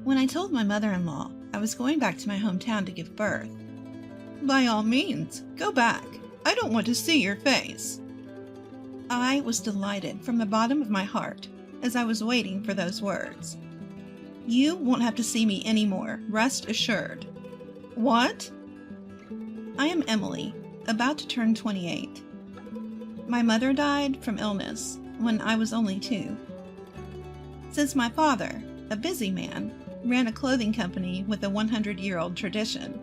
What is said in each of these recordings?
When I told my mother-in-law I was going back to my hometown to give birth, "By all means, go back. I don't want to see your face." I was delighted from the bottom of my heart as I was waiting for those words. "You won't have to see me anymore, rest assured." "What?" "I am Emily, about to turn 28. My mother died from illness when I was only 2. Since my father, a busy man, ran a clothing company with a 100-year-old tradition,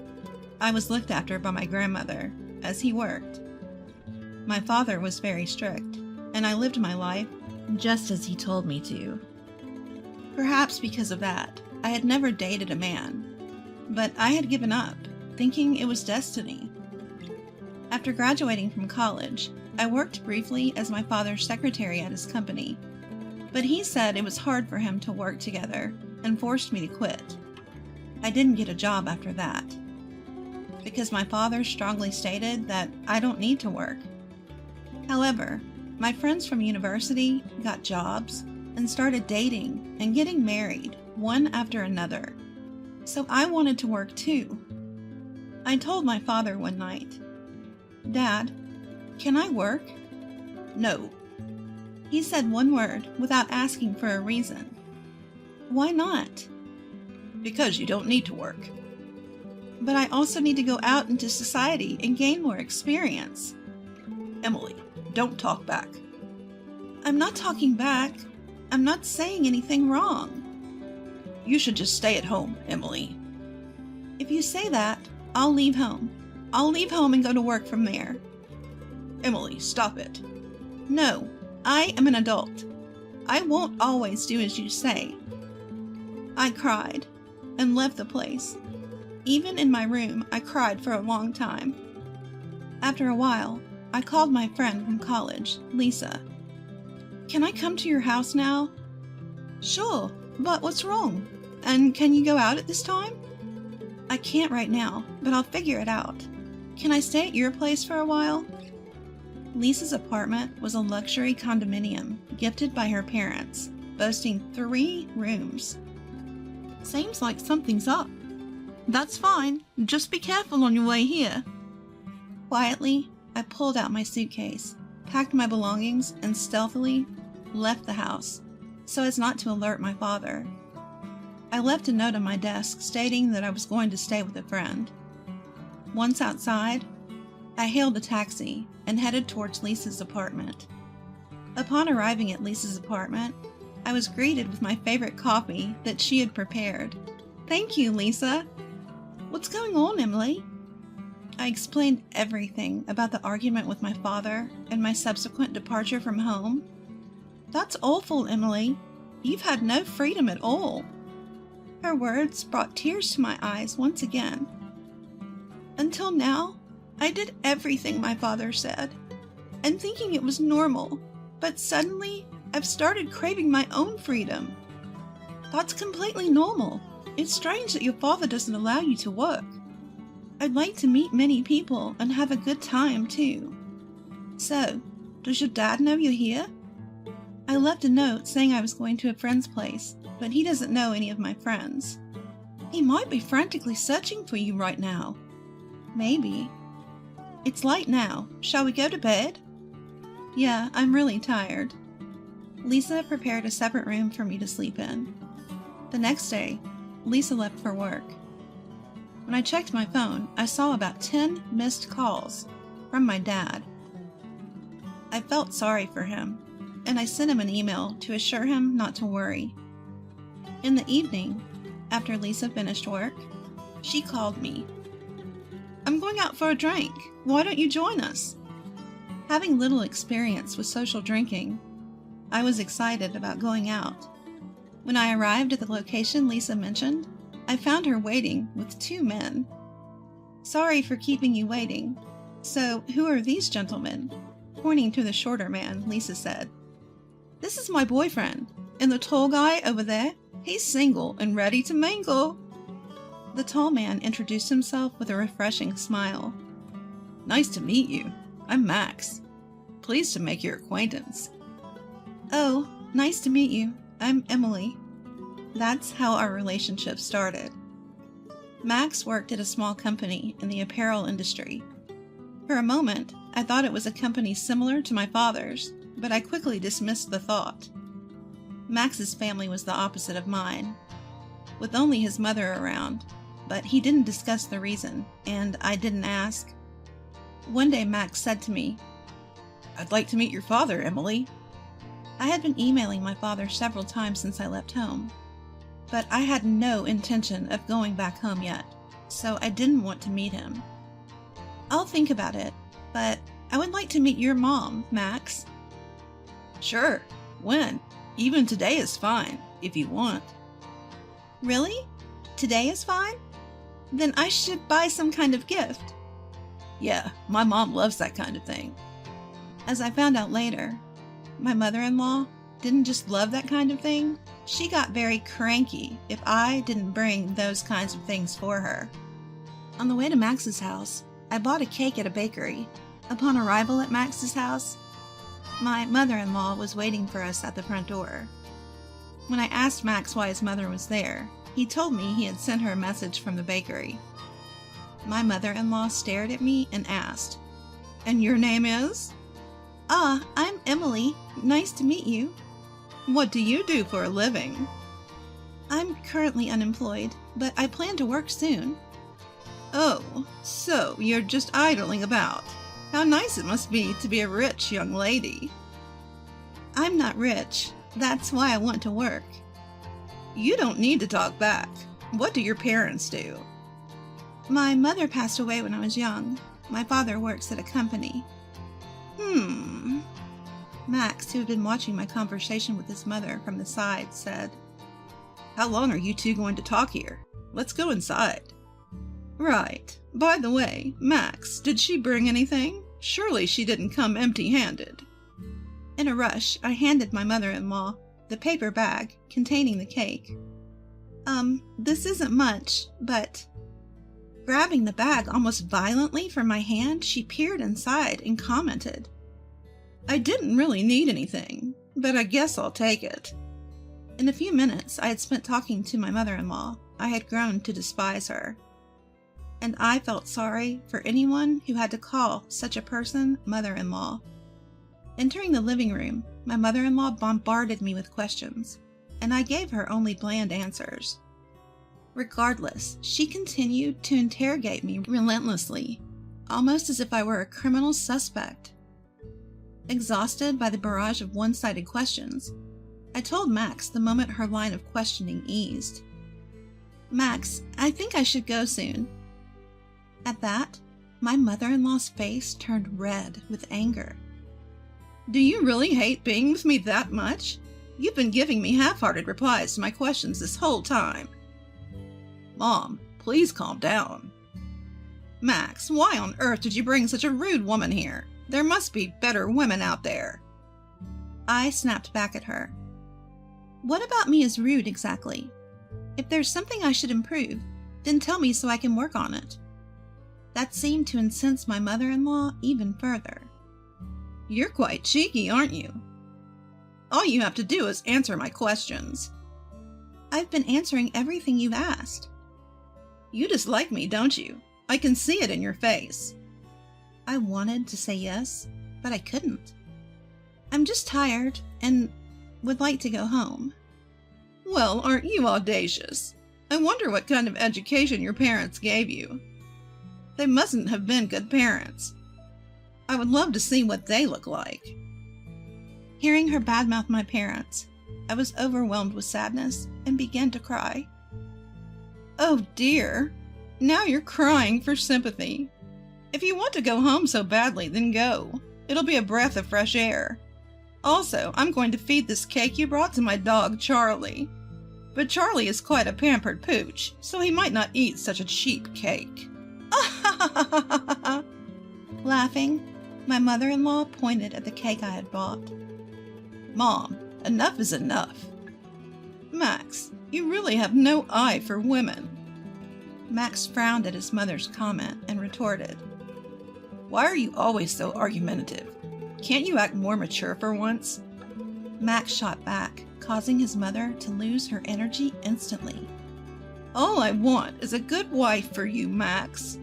I was looked after by my grandmother as he worked. My father was very strict, and I lived my life just as he told me to. Perhaps because of that, I had never dated a man, but I had given up, thinking it was destiny. After graduating from college, I worked briefly as my father's secretary at his company, but he said it was hard for him to work together and forced me to quit. I didn't get a job after that, because my father strongly stated that I don't need to work. However, my friends from university got jobs and started dating and getting married one after another, so I wanted to work too. I told my father one night, "Dad, can I work?" "No." He said one word without asking for a reason. "Why not?" "Because you don't need to work." "But I also need to go out into society and gain more experience." "Emily, don't talk back." "I'm not talking back. I'm not saying anything wrong." "You should just stay at home, Emily." "If you say that, I'll leave home. I'll leave home and go to work from there." "Emily, stop it." "No, I am an adult. I won't always do as you say." I cried and left the place. Even in my room, I cried for a long time. After a while, I called my friend from college, Lisa. "Can I come to your house now?" "Sure, but what's wrong? And can you go out at this time?" "I can't right now, but I'll figure it out. Can I stay at your place for a while?" Lisa's apartment was a luxury condominium gifted by her parents, boasting 3 rooms. "Seems like something's up." "That's fine. Just be careful on your way here." Quietly, I pulled out my suitcase, packed my belongings, and stealthily left the house, so as not to alert my father. I left a note on my desk stating that I was going to stay with a friend. Once outside, I hailed a taxi and headed towards Lisa's apartment. Upon arriving at Lisa's apartment, I was greeted with my favorite coffee that she had prepared. "Thank you, Lisa." "What's going on, Emily?" I explained everything about the argument with my father and my subsequent departure from home. "That's awful, Emily. You've had no freedom at all." Her words brought tears to my eyes once again. "Until now, I did everything my father said, and thinking it was normal, but suddenly I've started craving my own freedom." "That's completely normal. It's strange that your father doesn't allow you to work." "I'd like to meet many people and have a good time too." "So, does your dad know you're here?" I left a note saying I was going to a friend's place, but he doesn't know any of my friends. "He might be frantically searching for you right now." "Maybe." "It's late now. Shall we go to bed?" "Yeah, I'm really tired." Lisa prepared a separate room for me to sleep in. The next day, Lisa left for work. When I checked my phone, I saw about 10 missed calls from my dad. I felt sorry for him, and I sent him an email to assure him not to worry. In the evening, after Lisa finished work, she called me. "I'm going out for a drink. Why don't you join us?" Having little experience with social drinking, I was excited about going out. When I arrived at the location Lisa mentioned, I found her waiting with 2 men. "Sorry for keeping you waiting. So, who are these gentlemen?" Pointing to the shorter man, Lisa said. "This is my boyfriend, and the tall guy over there, he's single and ready to mingle." The tall man introduced himself with a refreshing smile. "Nice to meet you. I'm Max. Pleased to make your acquaintance." "Oh, nice to meet you. I'm Emily." That's how our relationship started. Max worked at a small company in the apparel industry. For a moment, I thought it was a company similar to my father's, but I quickly dismissed the thought. Max's family was the opposite of mine, with only his mother around, but he didn't discuss the reason, and I didn't ask. One day Max said to me, "I'd like to meet your father, Emily." I had been emailing my father several times since I left home, but I had no intention of going back home yet, so I didn't want to meet him. "I'll think about it, but I would like to meet your mom, Max." "Sure. When? Even today is fine, if you want." "Really? Today is fine? Then I should buy some kind of gift." "Yeah, my mom loves that kind of thing." As I found out later, my mother-in-law didn't just love that kind of thing, she got very cranky if I didn't bring those kinds of things for her. On the way to Max's house, I bought a cake at a bakery. Upon arrival at Max's house, my mother-in-law was waiting for us at the front door. When I asked Max why his mother was there, he told me he had sent her a message from the bakery. My mother-in-law stared at me and asked, "And your name is?" I'm Emily. Nice to meet you." "What do you do for a living?" "I'm currently unemployed, but I plan to work soon." "Oh, so you're just idling about. How nice it must be to be a rich young lady." "I'm not rich. That's why I want to work." "You don't need to talk back. What do your parents do?" "My mother passed away when I was young. My father works at a company." Max, who had been watching my conversation with his mother from the side, said, "How long are you two going to talk here? Let's go inside." "Right. By the way, Max, did she bring anything? Surely she didn't come empty-handed." In a rush, I handed my mother-in-law the paper bag containing the cake. This isn't much, but..." Grabbing the bag almost violently from my hand, she peered inside and commented, "I didn't really need anything, but I guess I'll take it." In a few minutes I had spent talking to my mother-in-law, I had grown to despise her. And I felt sorry for anyone who had to call such a person mother-in-law. Entering the living room, my mother-in-law bombarded me with questions, and I gave her only bland answers. Regardless, she continued to interrogate me relentlessly, almost as if I were a criminal suspect. Exhausted by the barrage of one-sided questions, I told Max the moment her line of questioning eased. "Max, I think I should go soon." At that, my mother-in-law's face turned red with anger. "Do you really hate being with me that much? You've been giving me half-hearted replies to my questions this whole time." "Mom, please calm down." "Max, why on earth did you bring such a rude woman here? There must be better women out there." I snapped back at her. "What about me is rude exactly? If there's something I should improve, then tell me so I can work on it." That seemed to incense my mother-in-law even further. "You're quite cheeky, aren't you? All you have to do is answer my questions." "I've been answering everything you've asked." "You dislike me, don't you? I can see it in your face." I wanted to say yes, but I couldn't. "I'm just tired and would like to go home." "Well, aren't you audacious? I wonder what kind of education your parents gave you. They mustn't have been good parents. I would love to see what they look like." Hearing her badmouth my parents, I was overwhelmed with sadness and began to cry. "Oh dear, now you're crying for sympathy. If you want to go home so badly, then go. It'll be a breath of fresh air. Also, I'm going to feed this cake you brought to my dog, Charlie. But Charlie is quite a pampered pooch, so he might not eat such a cheap cake." Laughing, my mother-in-law pointed at the cake I had bought. "Mom, enough is enough. Max, you really have no eye for women." Max frowned at his mother's comment and retorted, "Why are you always so argumentative? Can't you act more mature for once?" Max shot back, causing his mother to lose her energy instantly. "All I want is a good wife for you, Max."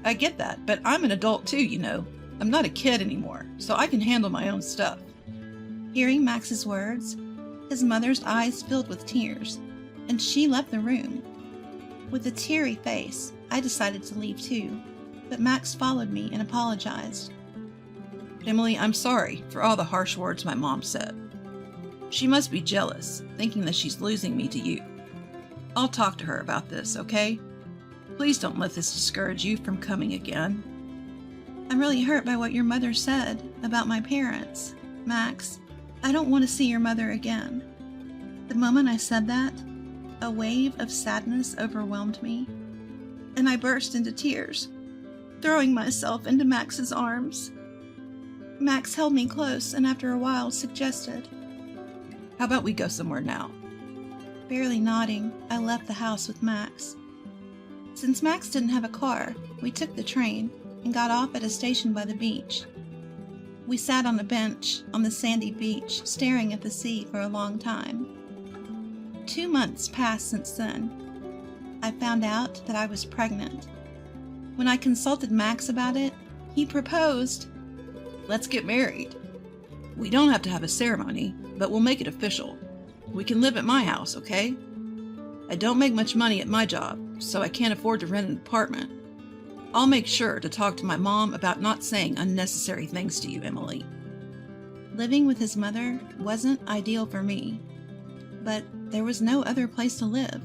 "I get that, but I'm an adult too, you know. I'm not a kid anymore, so I can handle my own stuff." Hearing Max's words, his mother's eyes filled with tears, and she left the room. With a teary face, I decided to leave too, but Max followed me and apologized. "Emily, I'm sorry for all the harsh words my mom said. She must be jealous, thinking that she's losing me to you. I'll talk to her about this, okay? Please don't let this discourage you from coming again." "I'm really hurt by what your mother said about my parents. Max, I don't want to see your mother again." The moment I said that, a wave of sadness overwhelmed me, and I burst into tears, throwing myself into Max's arms. Max held me close and after a while suggested, "How about we go somewhere now?" Barely nodding, I left the house with Max. Since Max didn't have a car, we took the train and got off at a station by the beach. We sat on a bench on the sandy beach, staring at the sea for a long time. 2 months passed since then. I found out that I was pregnant. When I consulted Max about it, he proposed. "Let's get married. We don't have to have a ceremony, but we'll make it official. We can live at my house, okay? I don't make much money at my job, so I can't afford to rent an apartment. I'll make sure to talk to my mom about not saying unnecessary things to you, Emily." Living with his mother wasn't ideal for me, but there was no other place to live.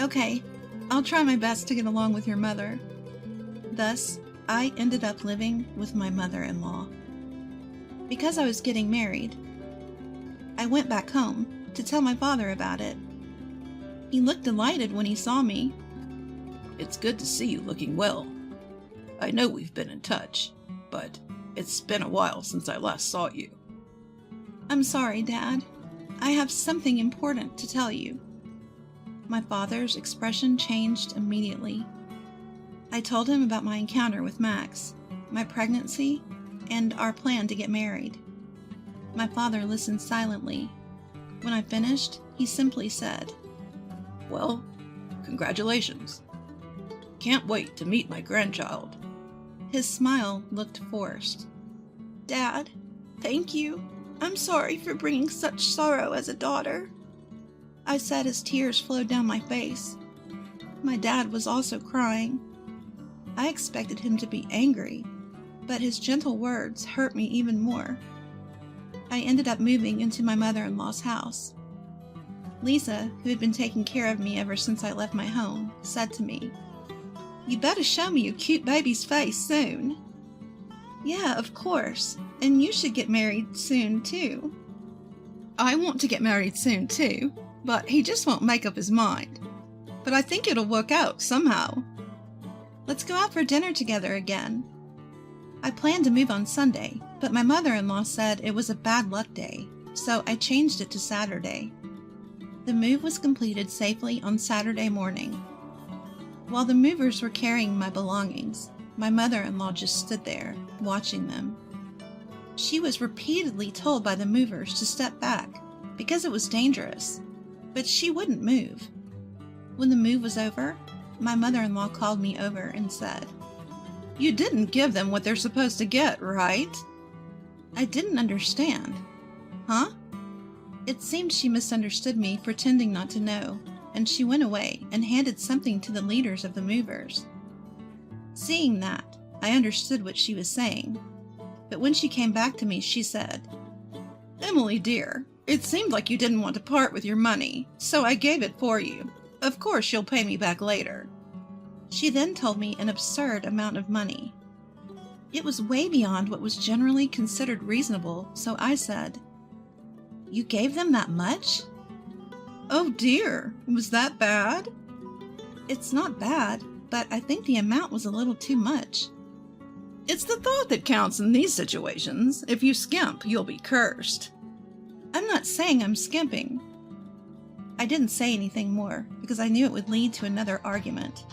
"Okay, I'll try my best to get along with your mother." Thus, I ended up living with my mother-in-law. Because I was getting married, I went back home to tell my father about it. He looked delighted when he saw me. "It's good to see you looking well. I know we've been in touch, but it's been a while since I last saw you." "I'm sorry, Dad. I have something important to tell you." My father's expression changed immediately. I told him about my encounter with Max, my pregnancy, and our plan to get married. My father listened silently. When I finished, he simply said, "Well, congratulations. Can't wait to meet my grandchild." His smile looked forced. "Dad, thank you. I'm sorry for bringing such sorrow as a daughter," I said as tears flowed down my face. My dad was also crying. I expected him to be angry, but his gentle words hurt me even more. I ended up moving into my mother-in-law's house. Lisa, who had been taking care of me ever since I left my home, said to me, "You better show me your cute baby's face soon." "Yeah, of course, and you should get married soon too." "I want to get married soon too, but he just won't make up his mind. But I think it'll work out somehow." "Let's go out for dinner together again." I planned to move on Sunday, but my mother-in-law said it was a bad luck day, so I changed it to Saturday. The move was completed safely on Saturday morning. While the movers were carrying my belongings, my mother-in-law just stood there, watching them. She was repeatedly told by the movers to step back, because it was dangerous, but she wouldn't move. When the move was over, my mother-in-law called me over and said, "You didn't give them what they're supposed to get, right?" I didn't understand. "Huh?" It seemed she misunderstood me, pretending not to know, and she went away and handed something to the leaders of the movers. Seeing that, I understood what she was saying, but when she came back to me, she said, "Emily dear, it seemed like you didn't want to part with your money, so I gave it for you. Of course you'll pay me back later." She then told me an absurd amount of money. It was way beyond what was generally considered reasonable, so I said, "You gave them that much?" "Oh dear, was that bad?" "It's not bad, but I think the amount was a little too much." "It's the thought that counts in these situations. If you skimp, you'll be cursed." "I'm not saying I'm skimping." I didn't say anything more because I knew it would lead to another argument.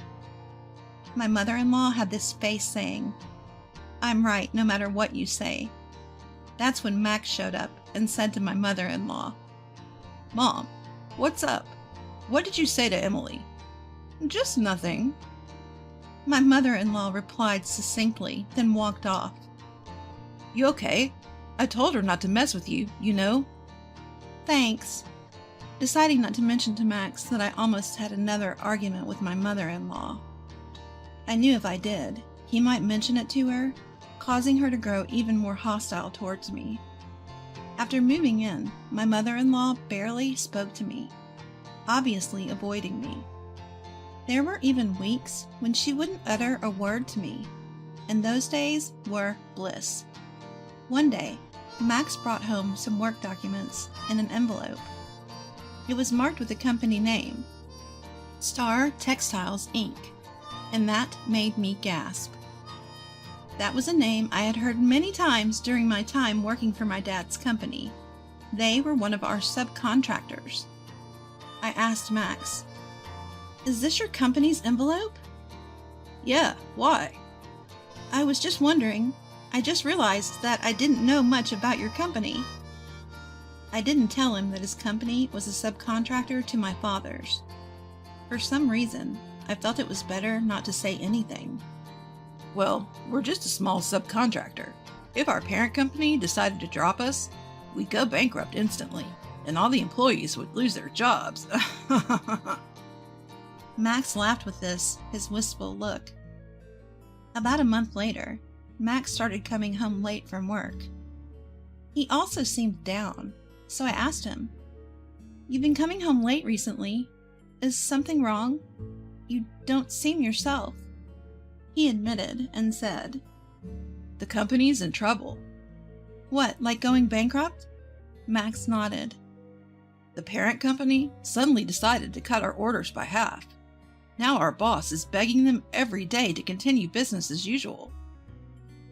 My mother-in-law had this face saying, "I'm right no matter what you say." That's when Max showed up and said to my mother-in-law, Mom, what's up? What did you say to Emily? Just nothing. My mother-in-law replied succinctly, then walked off. You okay? I told her not to mess with you, you know. Thanks. Deciding not to mention to Max that I almost had another argument with my mother-in-law. I knew if I did, he might mention it to her, causing her to grow even more hostile towards me. After moving in, my mother-in-law barely spoke to me, obviously avoiding me. There were even weeks when she wouldn't utter a word to me, and those days were bliss. One day, Max brought home some work documents in an envelope. It was marked with the company name, Star Textiles, Inc., and that made me gasp. That was a name I had heard many times during my time working for my dad's company. They were one of our subcontractors. I asked Max, "Is this your company's envelope?" "Yeah, why?" "I was just wondering. I just realized that I didn't know much about your company." I didn't tell him that his company was a subcontractor to my father's. For some reason, I felt it was better not to say anything. "Well, we're just a small subcontractor. If our parent company decided to drop us, we'd go bankrupt instantly, and all the employees would lose their jobs." Max laughed with this, his wistful look. About a month later, Max started coming home late from work. He also seemed down, so I asked him, "You've been coming home late recently. Is something wrong? You don't seem yourself." He admitted and said, "The company's in trouble." "What, like going bankrupt?" Max nodded. "The parent company suddenly decided to cut our orders by half. Now our boss is begging them every day to continue business as usual.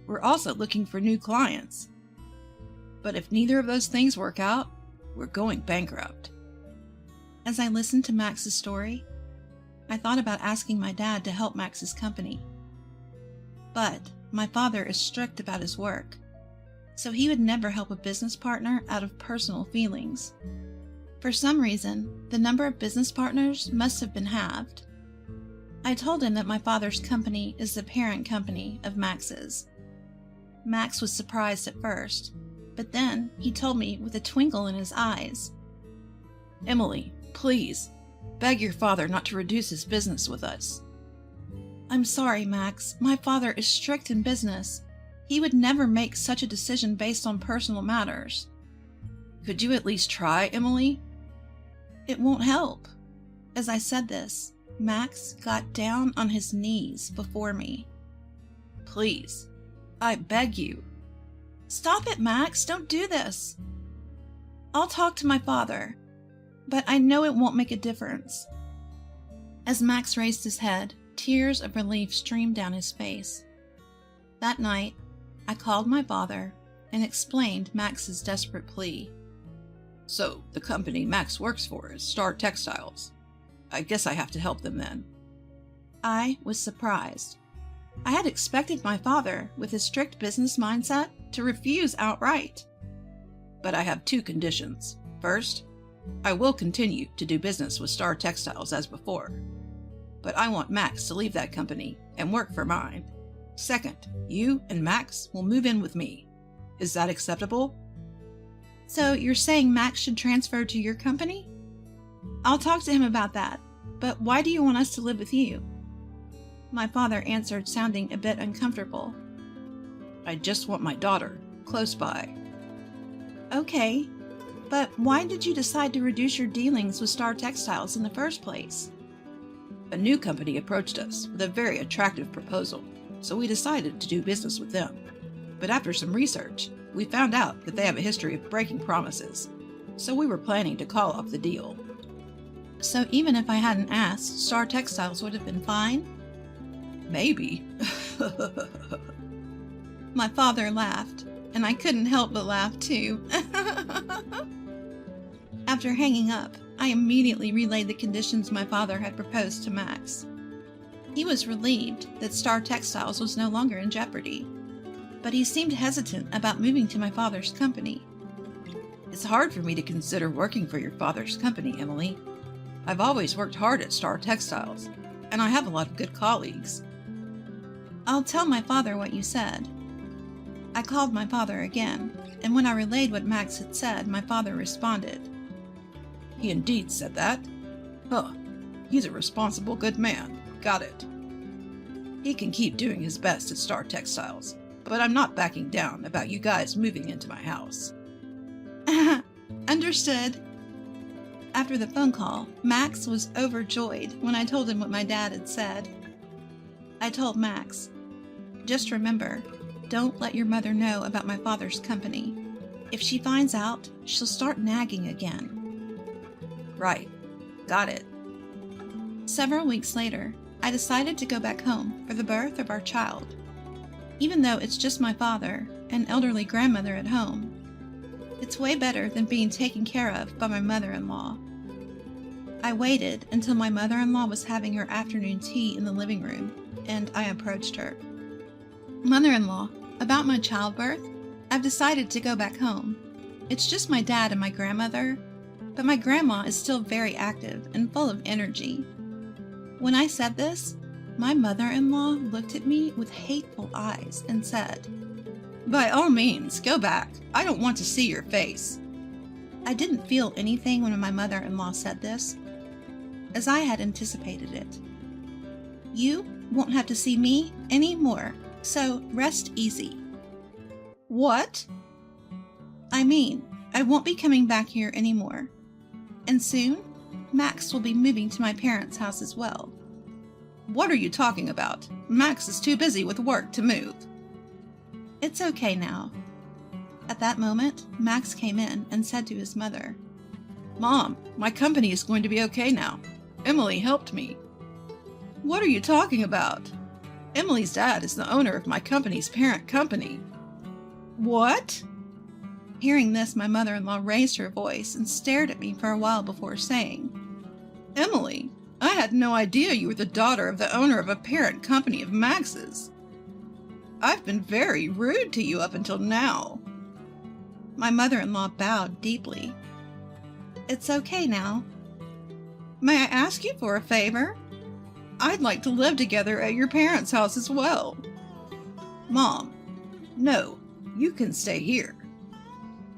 We're also looking for new clients. But if neither of those things work out, we're going bankrupt." As I listened to Max's story, I thought about asking my dad to help Max's company. But my father is strict about his work, so he would never help a business partner out of personal feelings. For some reason, the number of business partners must have been halved. I told him that my father's company is the parent company of Max's. Max was surprised at first, but then he told me with a twinkle in his eyes, "Emily, please, beg your father not to reduce his business with us." "I'm sorry, Max. My father is strict in business. He would never make such a decision based on personal matters." "Could you at least try, Emily?" "It won't help." As I said this, Max got down on his knees before me. "Please, I beg you." "Stop it, Max. Don't do this." "I'll talk to my father, but I know it won't make a difference." As Max raised his head, tears of relief streamed down his face. That night, I called my father and explained Max's desperate plea. "So, the company Max works for is Star Textiles. I guess I have to help them then." I was surprised. I had expected my father, with his strict business mindset, to refuse outright. "But I have two conditions. First, I will continue to do business with Star Textiles as before. But I want Max to leave that company and work for mine. Second, you and Max will move in with me. Is that acceptable?" "So you're saying Max should transfer to your company?" "I'll talk to him about that, but why do you want us to live with you?" My father answered, sounding a bit uncomfortable. "I just want my daughter close by." "Okay, but why did you decide to reduce your dealings with Star Textiles in the first place?" "A new company approached us with a very attractive proposal, so we decided to do business with them. But after some research, we found out that they have a history of breaking promises, so we were planning to call off the deal." "So even if I hadn't asked, Star Textiles would have been fine?" "Maybe." My father laughed, and I couldn't help but laugh too. After hanging up, I immediately relayed the conditions my father had proposed to Max. He was relieved that Star Textiles was no longer in jeopardy, but he seemed hesitant about moving to my father's company. It's hard for me to consider working for your father's company, Emily. I've always worked hard at Star Textiles, and I have a lot of good colleagues. I'll tell my father what you said. I called my father again, and when I relayed what Max had said, my father responded. He indeed said that. Huh. He's a responsible good man. Got it. He can keep doing his best at Star Textiles, but I'm not backing down about you guys moving into my house. Understood. After the phone call, Max was overjoyed when I told him what my dad had said. I told Max, just remember, don't let your mother know about my father's company. If she finds out, she'll start nagging again. Right. Got it. Several weeks later, I decided to go back home for the birth of our child. Even though it's just my father and elderly grandmother at home, it's way better than being taken care of by my mother-in-law. I waited until my mother-in-law was having her afternoon tea in the living room, and I approached her. Mother-in-law, about my childbirth, I've decided to go back home. It's just my dad and my grandmother, but my grandma is still very active and full of energy. When I said this, my mother-in-law looked at me with hateful eyes and said, By all means, go back. I don't want to see your face. I didn't feel anything when my mother-in-law said this, as I had anticipated it. You won't have to see me anymore, so rest easy. What? I mean, I won't be coming back here anymore. And soon, Max will be moving to my parents' house as well. What are you talking about? Max is too busy with work to move. It's okay now. At that moment, Max came in and said to his mother, Mom, my company is going to be okay now. Emily helped me. What are you talking about? Emily's dad is the owner of my company's parent company. What? Hearing this, my mother-in-law raised her voice and stared at me for a while before saying, Emily, I had no idea you were the daughter of the owner of a parent company of Max's. I've been very rude to you up until now. My mother-in-law bowed deeply. It's okay now. May I ask you for a favor? I'd like to live together at your parents' house as well. Mom, no, you can stay here.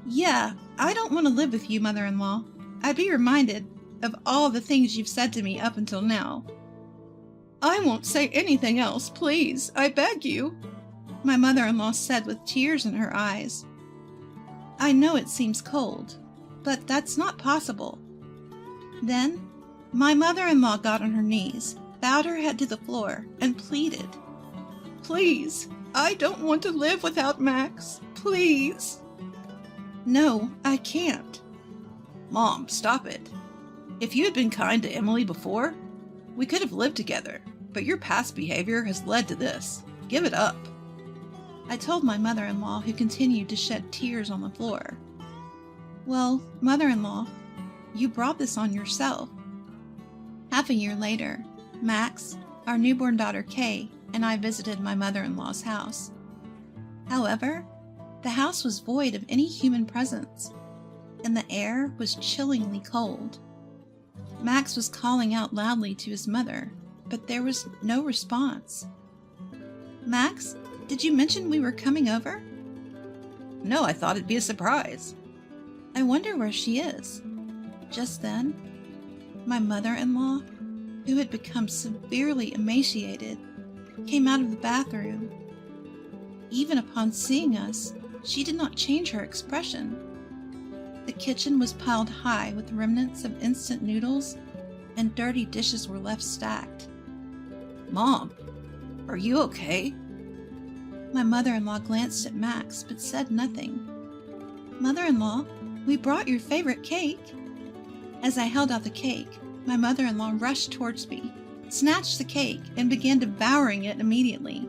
Yeah, I don't want to live with you, mother-in-law. I'd be reminded of all the things you've said to me up until now. I won't say anything else, please, I beg you, my mother-in-law said with tears in her eyes. I know it seems cold, but that's not possible. Then, my mother-in-law got on her knees, bowed her head to the floor, and pleaded. Please, I don't want to live without Max. Please. No, I can't. Mom, stop it. If you had been kind to Emily before, we could have lived together, but your past behavior has led to this. Give it up. I told my mother-in-law, who continued to shed tears on the floor. Well, mother-in-law, you brought this on yourself. Half a year later, Max, our newborn daughter Kay, and I visited my mother-in-law's house. However, the house was void of any human presence, and the air was chillingly cold. Max was calling out loudly to his mother, but there was no response. Max, did you mention we were coming over? No, I thought it'd be a surprise. I wonder where she is. Just then, my mother-in-law, who had become severely emaciated, came out of the bathroom. Even upon seeing us, she did not change her expression. The kitchen was piled high with remnants of instant noodles, and dirty dishes were left stacked. Mom, are you okay? My mother-in-law glanced at Max, but said nothing. Mother-in-law, we brought your favorite cake. As I held out the cake, my mother-in-law rushed towards me, snatched the cake, and began devouring it immediately.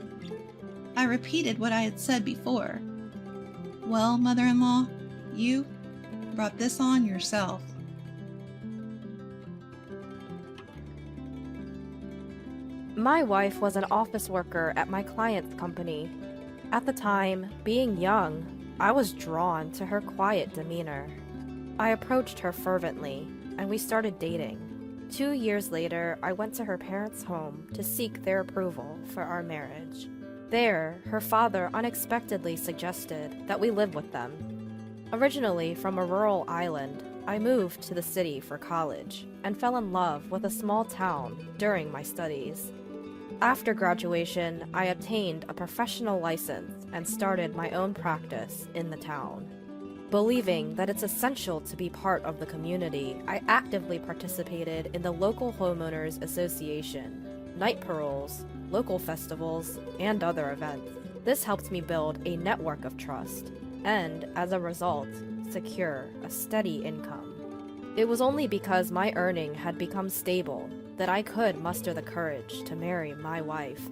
I repeated what I had said before. Well, mother-in-law, you brought this on yourself. My wife was an office worker at my client's company. At the time, being young, I was drawn to her quiet demeanor. I approached her fervently, and we started dating. 2 years later, I went to her parents' home to seek their approval for our marriage. There, her father unexpectedly suggested that we live with them. Originally from a rural island, I moved to the city for college and fell in love with a small town during my studies. After graduation, I obtained a professional license and started my own practice in the town. Believing that it's essential to be part of the community, I actively participated in the local homeowners association, night paroles, local festivals, and other events. This helped me build a network of trust and, as a result, secure a steady income. It was only because my earning had become stable that I could muster the courage to marry my wife.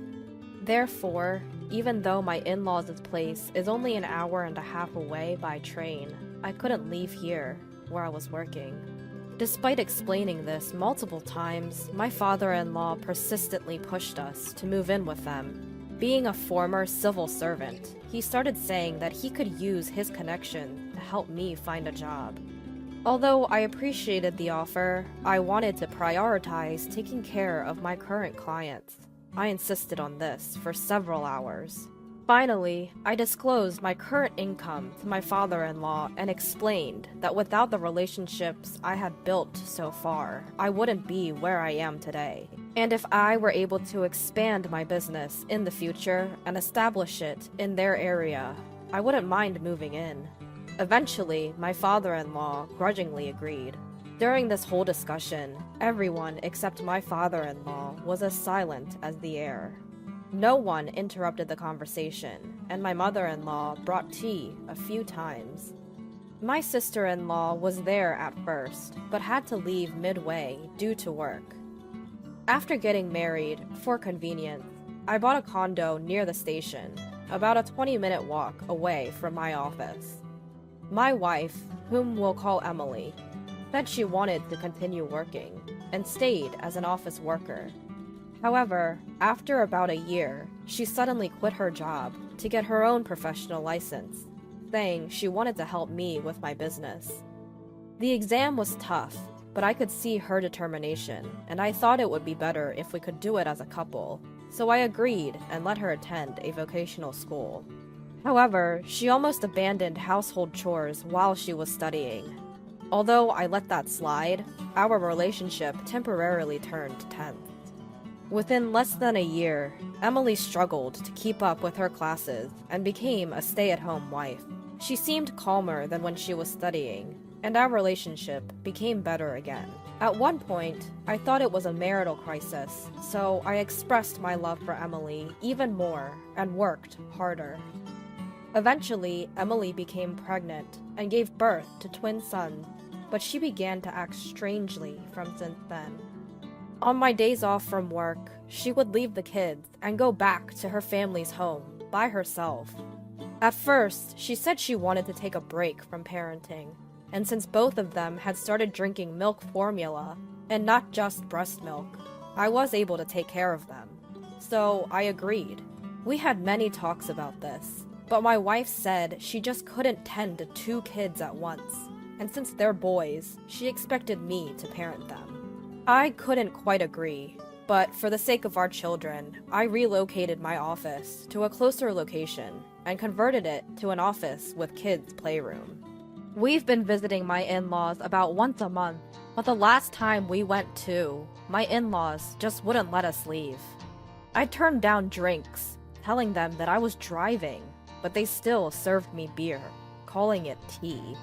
Therefore, even though my in-laws' place is only an hour and a half away by train, I couldn't leave here, where I was working. Despite explaining this multiple times, my father-in-law persistently pushed us to move in with them. Being a former civil servant, he started saying that he could use his connection to help me find a job. Although I appreciated the offer, I wanted to prioritize taking care of my current clients. I insisted on this for several hours. Finally, I disclosed my current income to my father-in-law and explained that without the relationships I had built so far, I wouldn't be where I am today. And if I were able to expand my business in the future and establish it in their area, I wouldn't mind moving in. Eventually, my father-in-law grudgingly agreed. During this whole discussion, everyone except my father-in-law was as silent as the air. No one interrupted the conversation, and my mother-in-law brought tea a few times. My sister-in-law was there at first, but had to leave midway due to work. After getting married, for convenience, I bought a condo near the station, about a 20-minute walk away from my office. My wife, whom we'll call Emily, said she wanted to continue working and stayed as an office worker. However, after about a year, she suddenly quit her job to get her own professional license, saying she wanted to help me with my business. The exam was tough, but I could see her determination, and I thought it would be better if we could do it as a couple, so I agreed and let her attend a vocational school. However, she almost abandoned household chores while she was studying. Although I let that slide, our relationship temporarily turned tense. Within less than a year, Emily struggled to keep up with her classes and became a stay-at-home wife. She seemed calmer than when she was studying, and our relationship became better again. At one point, I thought it was a marital crisis, so I expressed my love for Emily even more and worked harder. Eventually, Emily became pregnant and gave birth to twin sons, but she began to act strangely from since then. On my days off from work, she would leave the kids and go back to her family's home by herself. At first, she said she wanted to take a break from parenting, and since both of them had started drinking milk formula, and not just breast milk, I was able to take care of them. So I agreed. We had many talks about this, but my wife said she just couldn't tend to 2 kids at once, and since they're boys, she expected me to parent them. I couldn't quite agree, but for the sake of our children, I relocated my office to a closer location and converted it to an office with kids' playroom. We've been visiting my in-laws about once a month, but the last time we went to, my in-laws just wouldn't let us leave. I turned down drinks, telling them that I was driving, but they still served me beer, calling it tea.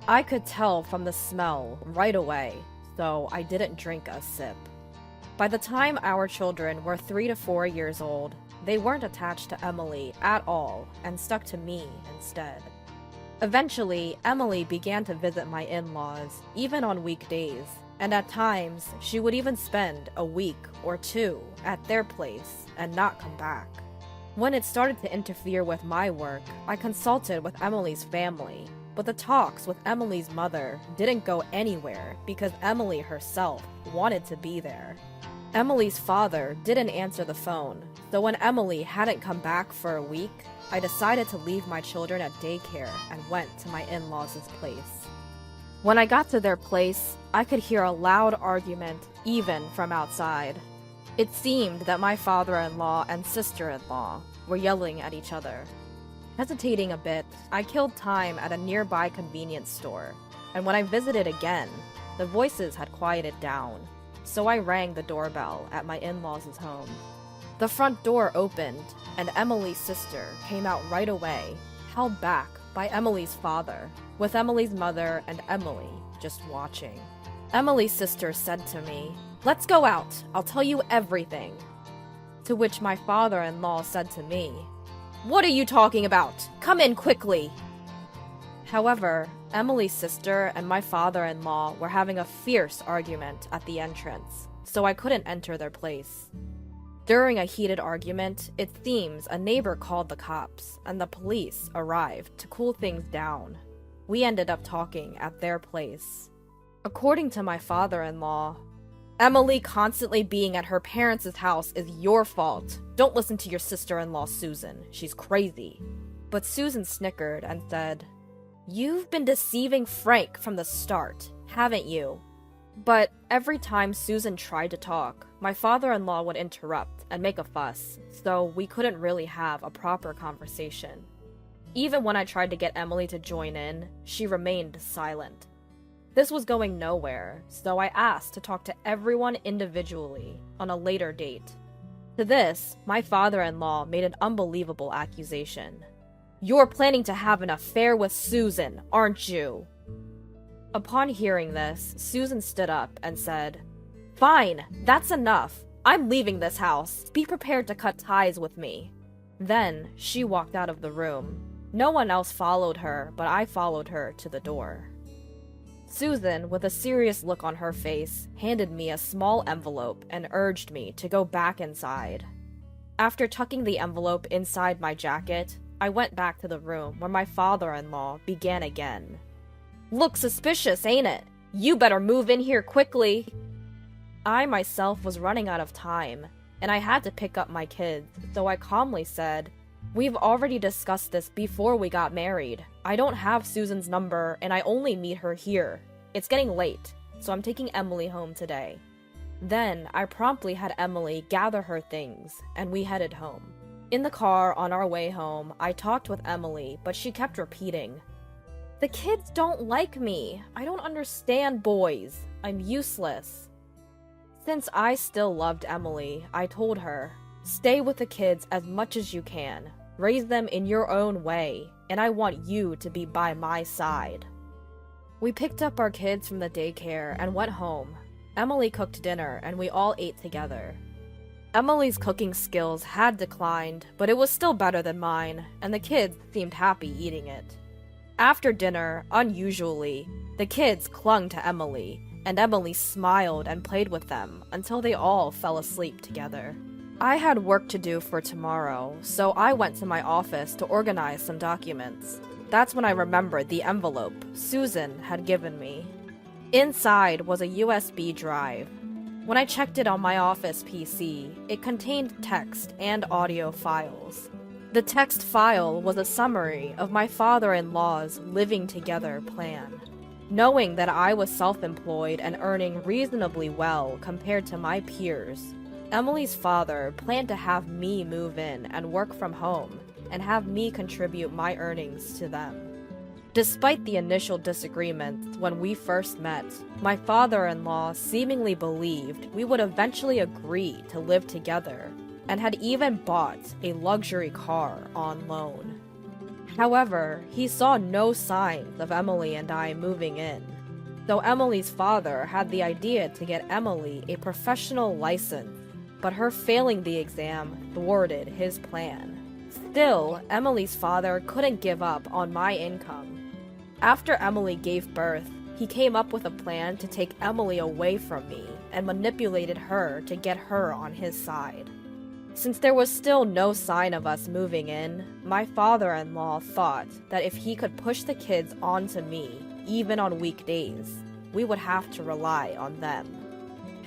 I could tell from the smell right away, so I didn't drink a sip. By the time our children were 3 to 4 years old, they weren't attached to Emily at all and stuck to me instead. Eventually, Emily began to visit my in-laws, even on weekdays, and at times, she would even spend a week or 2 at their place and not come back. When it started to interfere with my work, I consulted with Emily's family, but the talks with Emily's mother didn't go anywhere because Emily herself wanted to be there. Emily's father didn't answer the phone, so when Emily hadn't come back for a week, I decided to leave my children at daycare and went to my in-laws' place. When I got to their place, I could hear a loud argument even from outside. It seemed that my father-in-law and sister-in-law were yelling at each other. Hesitating a bit, I killed time at a nearby convenience store, and when I visited again, the voices had quieted down, so I rang the doorbell at my in-laws' home. The front door opened, and Emily's sister came out right away, held back by Emily's father, with Emily's mother and Emily just watching. Emily's sister said to me, "Let's go out, I'll tell you everything." To which my father-in-law said to me, "What are you talking about? Come in quickly." However, Emily's sister and my father-in-law were having a fierce argument at the entrance, so I couldn't enter their place. During a heated argument, it seems a neighbor called the cops, and the police arrived to cool things down. We ended up talking at their place. According to my father-in-law, "Emily constantly being at her parents' house is your fault. Don't listen to your sister-in-law, Susan. She's crazy." But Susan snickered and said, "You've been deceiving Frank from the start, haven't you?" But every time Susan tried to talk, my father-in-law would interrupt and make a fuss, so we couldn't really have a proper conversation. Even when I tried to get Emily to join in, she remained silent. This was going nowhere, so I asked to talk to everyone individually on a later date. To this, my father-in-law made an unbelievable accusation. "You're planning to have an affair with Susan, aren't you?" Upon hearing this, Susan stood up and said, "Fine, that's enough. I'm leaving this house. Be prepared to cut ties with me." Then she walked out of the room. No one else followed her, but I followed her to the door. Susan, with a serious look on her face, handed me a small envelope and urged me to go back inside. After tucking the envelope inside my jacket, I went back to the room where my father-in-law began again. "Looks suspicious, ain't it? You better move in here quickly." I myself was running out of time, and I had to pick up my kids, so I calmly said, "We've already discussed this before we got married. I don't have Susan's number, and I only meet her here. It's getting late, so I'm taking Emily home today." Then I promptly had Emily gather her things, and we headed home. In the car on our way home, I talked with Emily, but she kept repeating, "The kids don't like me. I don't understand boys. I'm useless." Since I still loved Emily, I told her, "Stay with the kids as much as you can. Raise them in your own way, and I want you to be by my side." We picked up our kids from the daycare and went home. Emily cooked dinner, and we all ate together. Emily's cooking skills had declined, but it was still better than mine, and the kids seemed happy eating it. After dinner, unusually, the kids clung to Emily, and Emily smiled and played with them until they all fell asleep together. I had work to do for tomorrow, so I went to my office to organize some documents. That's when I remembered the envelope Susan had given me. Inside was a USB drive. When I checked it on my office PC, it contained text and audio files. The text file was a summary of my father-in-law's living together plan. Knowing that I was self-employed and earning reasonably well compared to my peers, Emily's father planned to have me move in and work from home, and have me contribute my earnings to them. Despite the initial disagreements when we first met, my father-in-law seemingly believed we would eventually agree to live together, and had even bought a luxury car on loan. However, he saw no signs of Emily and I moving in, though Emily's father had the idea to get Emily a professional license, but her failing the exam thwarted his plan. Still, Emily's father couldn't give up on my income. After Emily gave birth, he came up with a plan to take Emily away from me and manipulated her to get her on his side. Since there was still no sign of us moving in, my father-in-law thought that if he could push the kids onto me, even on weekdays, we would have to rely on them.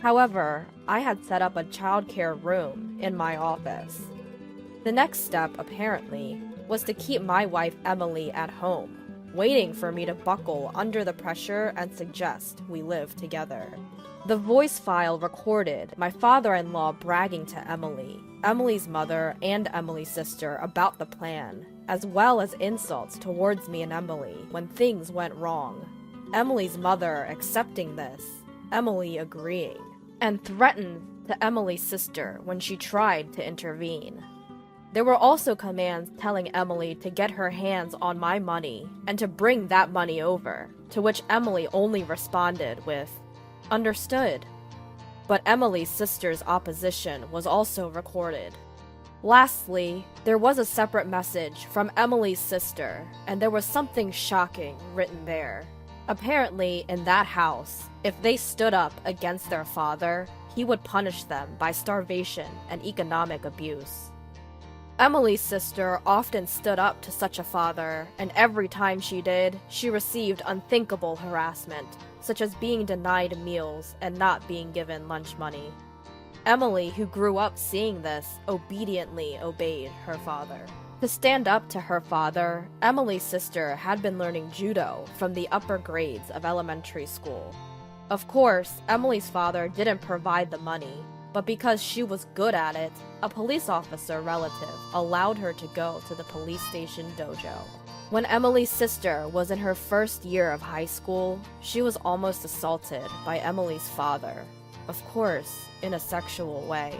However, I had set up a childcare room in my office. The next step, apparently, was to keep my wife Emily at home. waiting for me to buckle under the pressure and suggest we live together. The voice file recorded my father-in-law bragging to Emily, Emily's mother, and Emily's sister about the plan, as well as insults towards me and Emily when things went wrong. Emily's mother accepting this, Emily agreeing, and threatened to Emily's sister when she tried to intervene. There were also commands telling Emily to get her hands on my money and to bring that money over, to which Emily only responded with, "Understood." But Emily's sister's opposition was also recorded. Lastly, there was a separate message from Emily's sister, and there was something shocking written there. Apparently, in that house, if they stood up against their father, he would punish them by starvation and economic abuse. Emily's sister often stood up to such a father, and every time she did, she received unthinkable harassment, such as being denied meals and not being given lunch money. Emily, who grew up seeing this, obediently obeyed her father. To stand up to her father, Emily's sister had been learning judo from the upper grades of elementary school. Of course, Emily's father didn't provide the money, but because she was good at it, a police officer relative allowed her to go to the police station dojo. When Emily's sister was in her first year of high school, she was almost assaulted by Emily's father, of course, in a sexual way.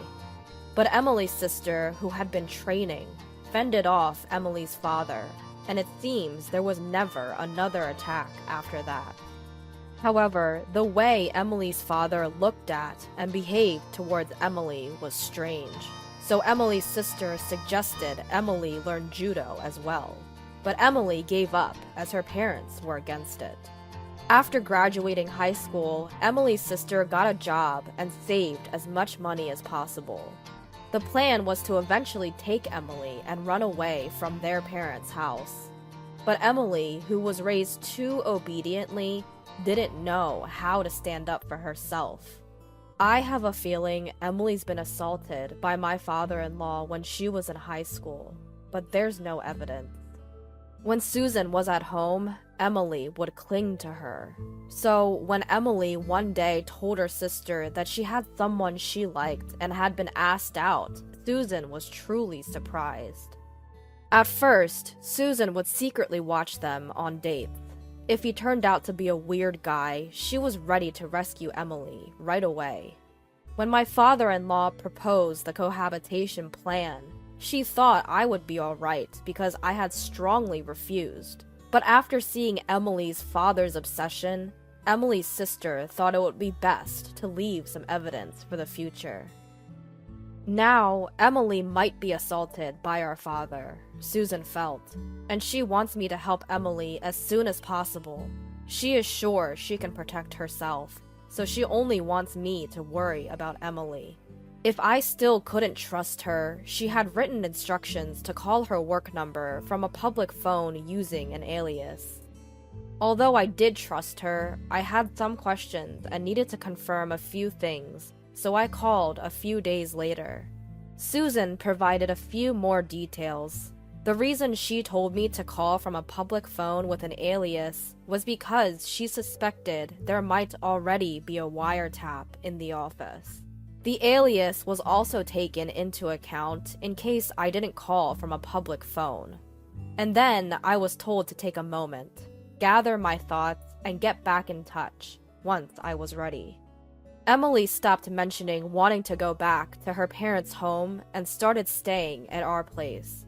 But Emily's sister, who had been training, fended off Emily's father, and it seems there was never another attack after that. However, the way Emily's father looked at and behaved towards Emily was strange, so Emily's sister suggested Emily learn judo as well. But Emily gave up as her parents were against it. After graduating high school, Emily's sister got a job and saved as much money as possible. The plan was to eventually take Emily and run away from their parents' house. But Emily, who was raised too obediently, didn't know how to stand up for herself. I have a feeling Emily's been assaulted by my father-in-law when she was in high school, but there's no evidence. When Susan was at home, Emily would cling to her. So when Emily one day told her sister that she had someone she liked and had been asked out, Susan was truly surprised. At first, Susan would secretly watch them on dates. If he turned out to be a weird guy, she was ready to rescue Emily right away. When my father-in-law proposed the cohabitation plan, she thought I would be alright because I had strongly refused. But after seeing Emily's father's obsession, Emily's sister thought it would be best to leave some evidence for the future. Now, Emily might be assaulted by our father, Susan felt, and she wants me to help Emily as soon as possible. She is sure she can protect herself, so she only wants me to worry about Emily. If I still couldn't trust her, she had written instructions to call her work number from a public phone using an alias. Although I did trust her, I had some questions and needed to confirm a few things, so I called a few days later. Susan provided a few more details. The reason she told me to call from a public phone with an alias was because she suspected there might already be a wiretap in the office. The alias was also taken into account in case I didn't call from a public phone. And then I was told to take a moment, gather my thoughts, and get back in touch once I was ready. Emily stopped mentioning wanting to go back to her parents' home and started staying at our place.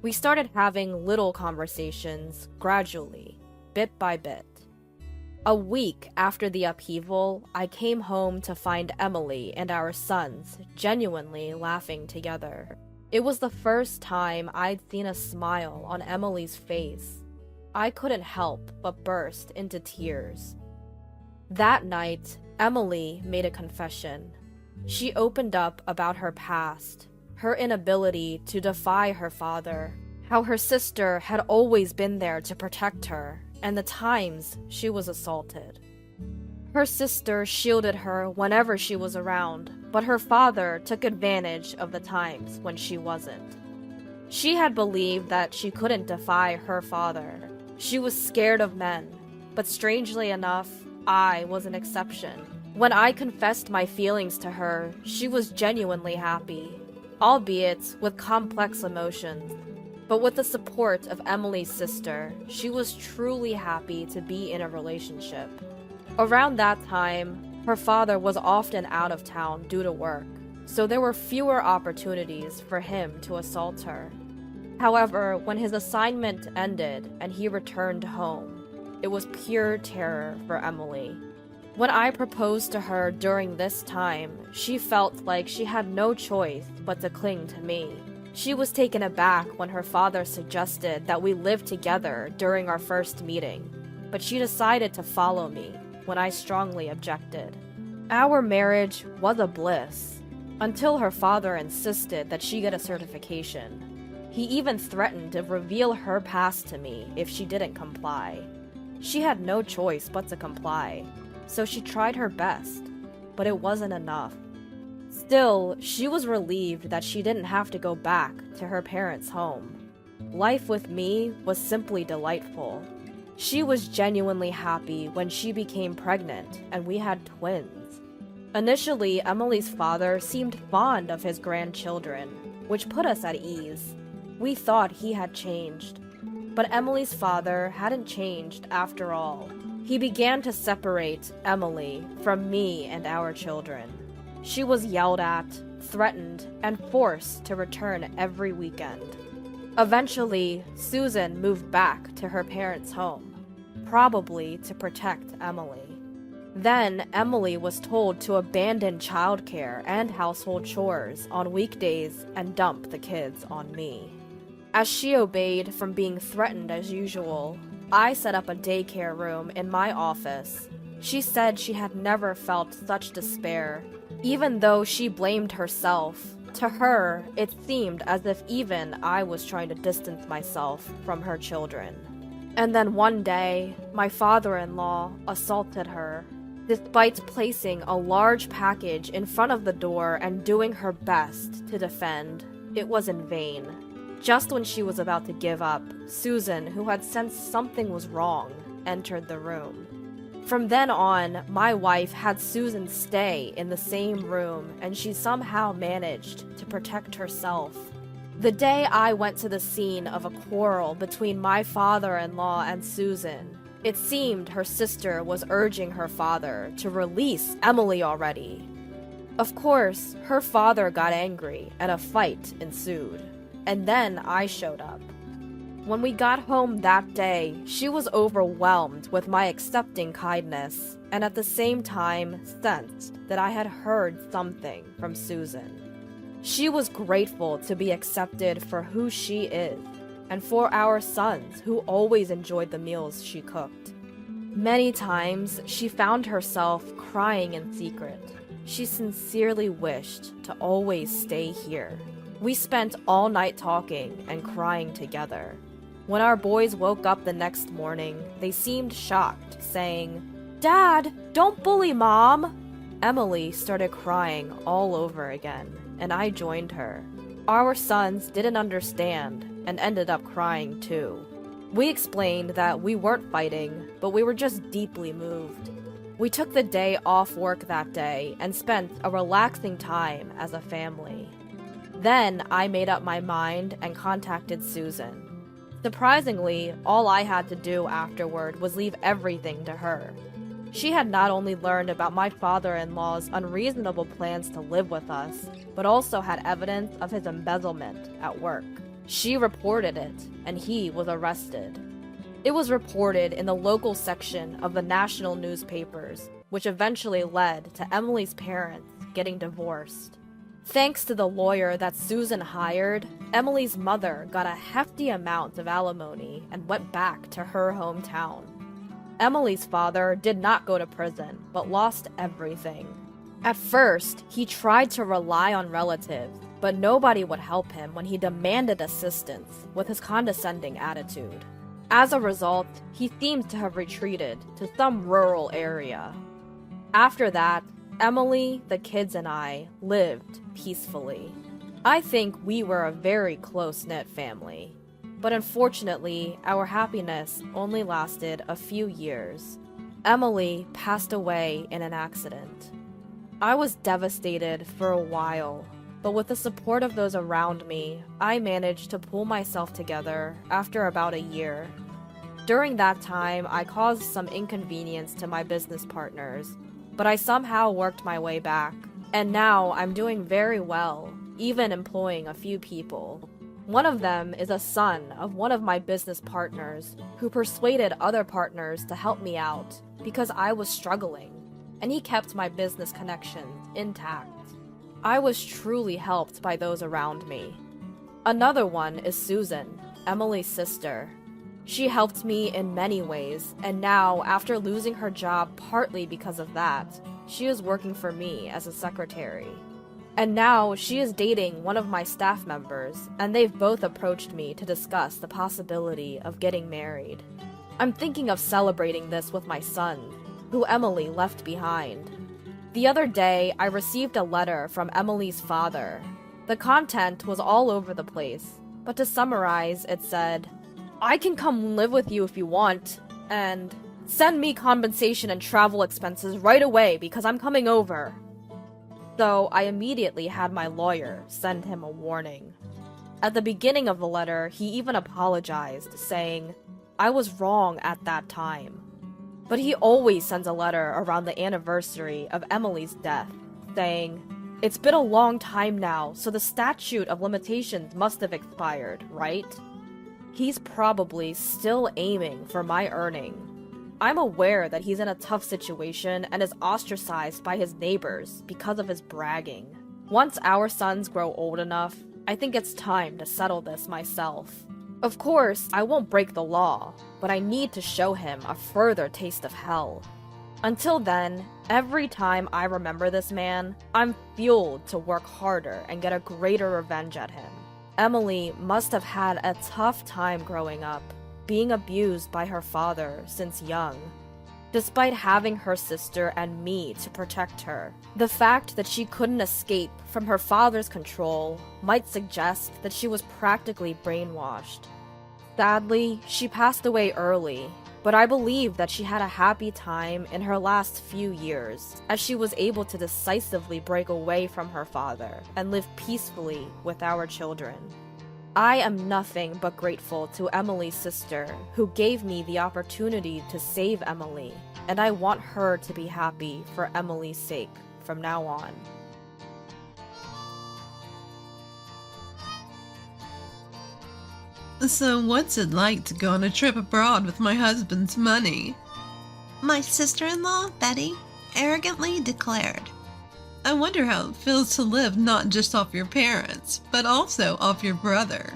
We started having little conversations, gradually, bit by bit. A week after the upheaval, I came home to find Emily and our sons genuinely laughing together. It was the first time I'd seen a smile on Emily's face. I couldn't help but burst into tears. That night, Emily made a confession. She opened up about her past, her inability to defy her father, how her sister had always been there to protect her, and the times she was assaulted. Her sister shielded her whenever she was around, but her father took advantage of the times when she wasn't. She had believed that she couldn't defy her father. She was scared of men, but strangely enough, I was an exception. When I confessed my feelings to her, she was genuinely happy, albeit with complex emotions. But with the support of Emily's sister, she was truly happy to be in a relationship. Around that time, her father was often out of town due to work, so there were fewer opportunities for him to assault her. However, when his assignment ended and he returned home, it was pure terror for Emily. When I proposed to her during this time, she felt like she had no choice but to cling to me. She was taken aback when her father suggested that we live together during our first meeting, but she decided to follow me when I strongly objected. Our marriage was a bliss, until her father insisted that she get a certification. He even threatened to reveal her past to me if she didn't comply. She had no choice but to comply, so she tried her best, but it wasn't enough. Still, she was relieved that she didn't have to go back to her parents' home. Life with me was simply delightful. She was genuinely happy when she became pregnant and we had twins. Initially, Emily's father seemed fond of his grandchildren, which put us at ease. We thought he had changed. But Emily's father hadn't changed after all. He began to separate Emily from me and our children. She was yelled at, threatened, and forced to return every weekend. Eventually, Susan moved back to her parents' home, probably to protect Emily. Then, Emily was told to abandon childcare and household chores on weekdays and dump the kids on me. As she obeyed from being threatened as usual, I set up a daycare room in my office. She said she had never felt such despair, even though she blamed herself. To her, it seemed as if even I was trying to distance myself from her children. And then one day, my father-in-law assaulted her. Despite placing a large package in front of the door and doing her best to defend, it was in vain. Just when she was about to give up, Susan, who had sensed something was wrong, entered the room. From then on, my wife had Susan stay in the same room, and she somehow managed to protect herself. The day I went to the scene of a quarrel between my father-in-law and Susan, it seemed her sister was urging her father to release Emily already. Of course, her father got angry and a fight ensued. And then I showed up. When we got home that day, she was overwhelmed with my accepting kindness, and at the same time sensed that I had heard something from Susan. She was grateful to be accepted for who she is, and for our sons who always enjoyed the meals she cooked. Many times, she found herself crying in secret. She sincerely wished to always stay here. We spent all night talking and crying together. When our boys woke up the next morning, they seemed shocked, saying, "Dad, don't bully Mom!" Emily started crying all over again, and I joined her. Our sons didn't understand and ended up crying too. We explained that we weren't fighting, but we were just deeply moved. We took the day off work that day and spent a relaxing time as a family. Then I made up my mind and contacted Susan. Surprisingly, all I had to do afterward was leave everything to her. She had not only learned about my father-in-law's unreasonable plans to live with us, but also had evidence of his embezzlement at work. She reported it, and he was arrested. It was reported in the local section of the national newspapers, which eventually led to Emily's parents getting divorced. Thanks to the lawyer that Susan hired, Emily's mother got a hefty amount of alimony and went back to her hometown. Emily's father did not go to prison, but lost everything. At first, he tried to rely on relatives, but nobody would help him when he demanded assistance with his condescending attitude. As a result, he seems to have retreated to some rural area. After that, Emily, the kids, and I lived peacefully. I think we were a very close-knit family. but unfortunately, our happiness only lasted a few years. Emily passed away in an accident. I was devastated for a while, but with the support of those around me, I managed to pull myself together after about a year. During that time, I caused some inconvenience to my business partners, but I somehow worked my way back, and now I'm doing very well, even employing a few people. One of them is a son of one of my business partners who persuaded other partners to help me out because I was struggling, and he kept my business connections intact. I was truly helped by those around me. Another one is Susan, Emily's sister. She helped me in many ways, and now, after losing her job partly because of that, she is working for me as a secretary. And now, she is dating one of my staff members, and they've both approached me to discuss the possibility of getting married. I'm thinking of celebrating this with my son, who Emily left behind. The other day, I received a letter from Emily's father. The content was all over the place, but to summarize, it said, "I can come live with you if you want, and send me compensation and travel expenses right away because I'm coming over." So I immediately had my lawyer send him a warning. At the beginning of the letter, he even apologized, saying, "I was wrong at that time." But he always sends a letter around the anniversary of Emily's death, saying, "It's been a long time now, so the statute of limitations must have expired, right?" He's probably still aiming for my earning. I'm aware that he's in a tough situation and is ostracized by his neighbors because of his bragging. Once our sons grow old enough, I think it's time to settle this myself. Of course, I won't break the law, but I need to show him a further taste of hell. Until then, every time I remember this man, I'm fueled to work harder and get a greater revenge at him. Emily must have had a tough time growing up, being abused by her father since young. Despite having her sister and me to protect her, the fact that she couldn't escape from her father's control might suggest that she was practically brainwashed. Sadly, she passed away early, but I believe that she had a happy time in her last few years, as she was able to decisively break away from her father and live peacefully with our children. I am nothing but grateful to Emily's sister, who gave me the opportunity to save Emily, and I want her to be happy for Emily's sake from now on. So what's it like to go on a trip abroad with my husband's money? My sister-in-law, Betty, arrogantly declared. I wonder how it feels to live not just off your parents, but also off your brother.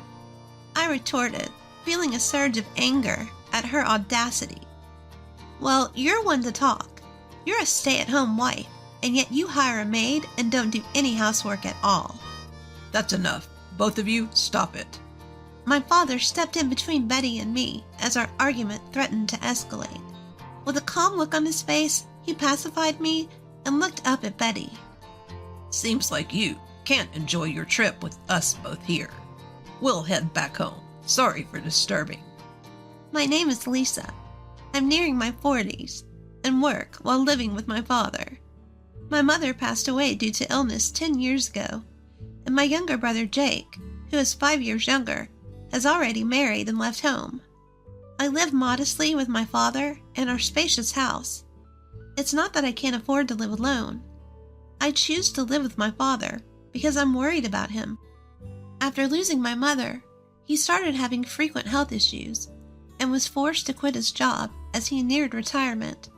I retorted, feeling a surge of anger at her audacity. Well, you're one to talk. You're a stay-at-home wife, and yet you hire a maid and don't do any housework at all. That's enough. Both of you, stop it. My father stepped in between Betty and me as our argument threatened to escalate. With a calm look on his face, he pacified me and looked up at Betty. Seems like you can't enjoy your trip with us both here. We'll head back home. Sorry for disturbing. My name is Lisa. I'm nearing my 40s and work while living with my father. My mother passed away due to illness 10 years ago, and my younger brother Jake, who is 5 years younger, has already married and left home. I live modestly with my father in our spacious house. It's not that I can't afford to live alone. I choose to live with my father because I'm worried about him. After losing my mother, he started having frequent health issues and was forced to quit his job as he neared retirement.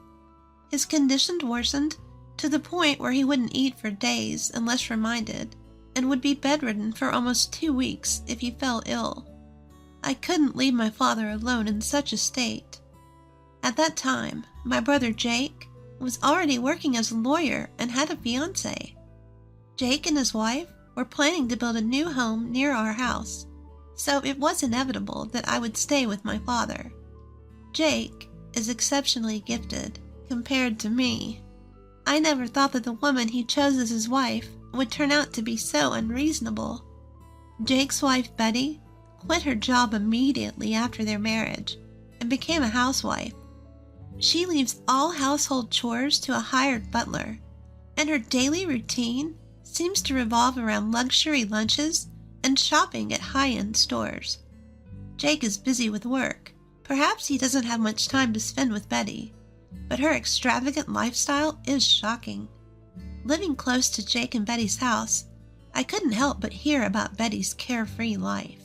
His condition worsened to the point where he wouldn't eat for days unless reminded, and would be bedridden for almost 2 weeks if he fell ill. I couldn't leave my father alone in such a state. At that time, my brother Jake was already working as a lawyer and had a fiancé. Jake and his wife were planning to build a new home near our house, so it was inevitable that I would stay with my father. Jake is exceptionally gifted compared to me. I never thought that the woman he chose as his wife would turn out to be so unreasonable. Jake's wife, Betty, quit her job immediately after their marriage and became a housewife. She leaves all household chores to a hired butler, and her daily routine seems to revolve around luxury lunches and shopping at high-end stores. Jake is busy with work. Perhaps he doesn't have much time to spend with Betty, but her extravagant lifestyle is shocking. Living close to Jake and Betty's house, I couldn't help but hear about Betty's carefree life.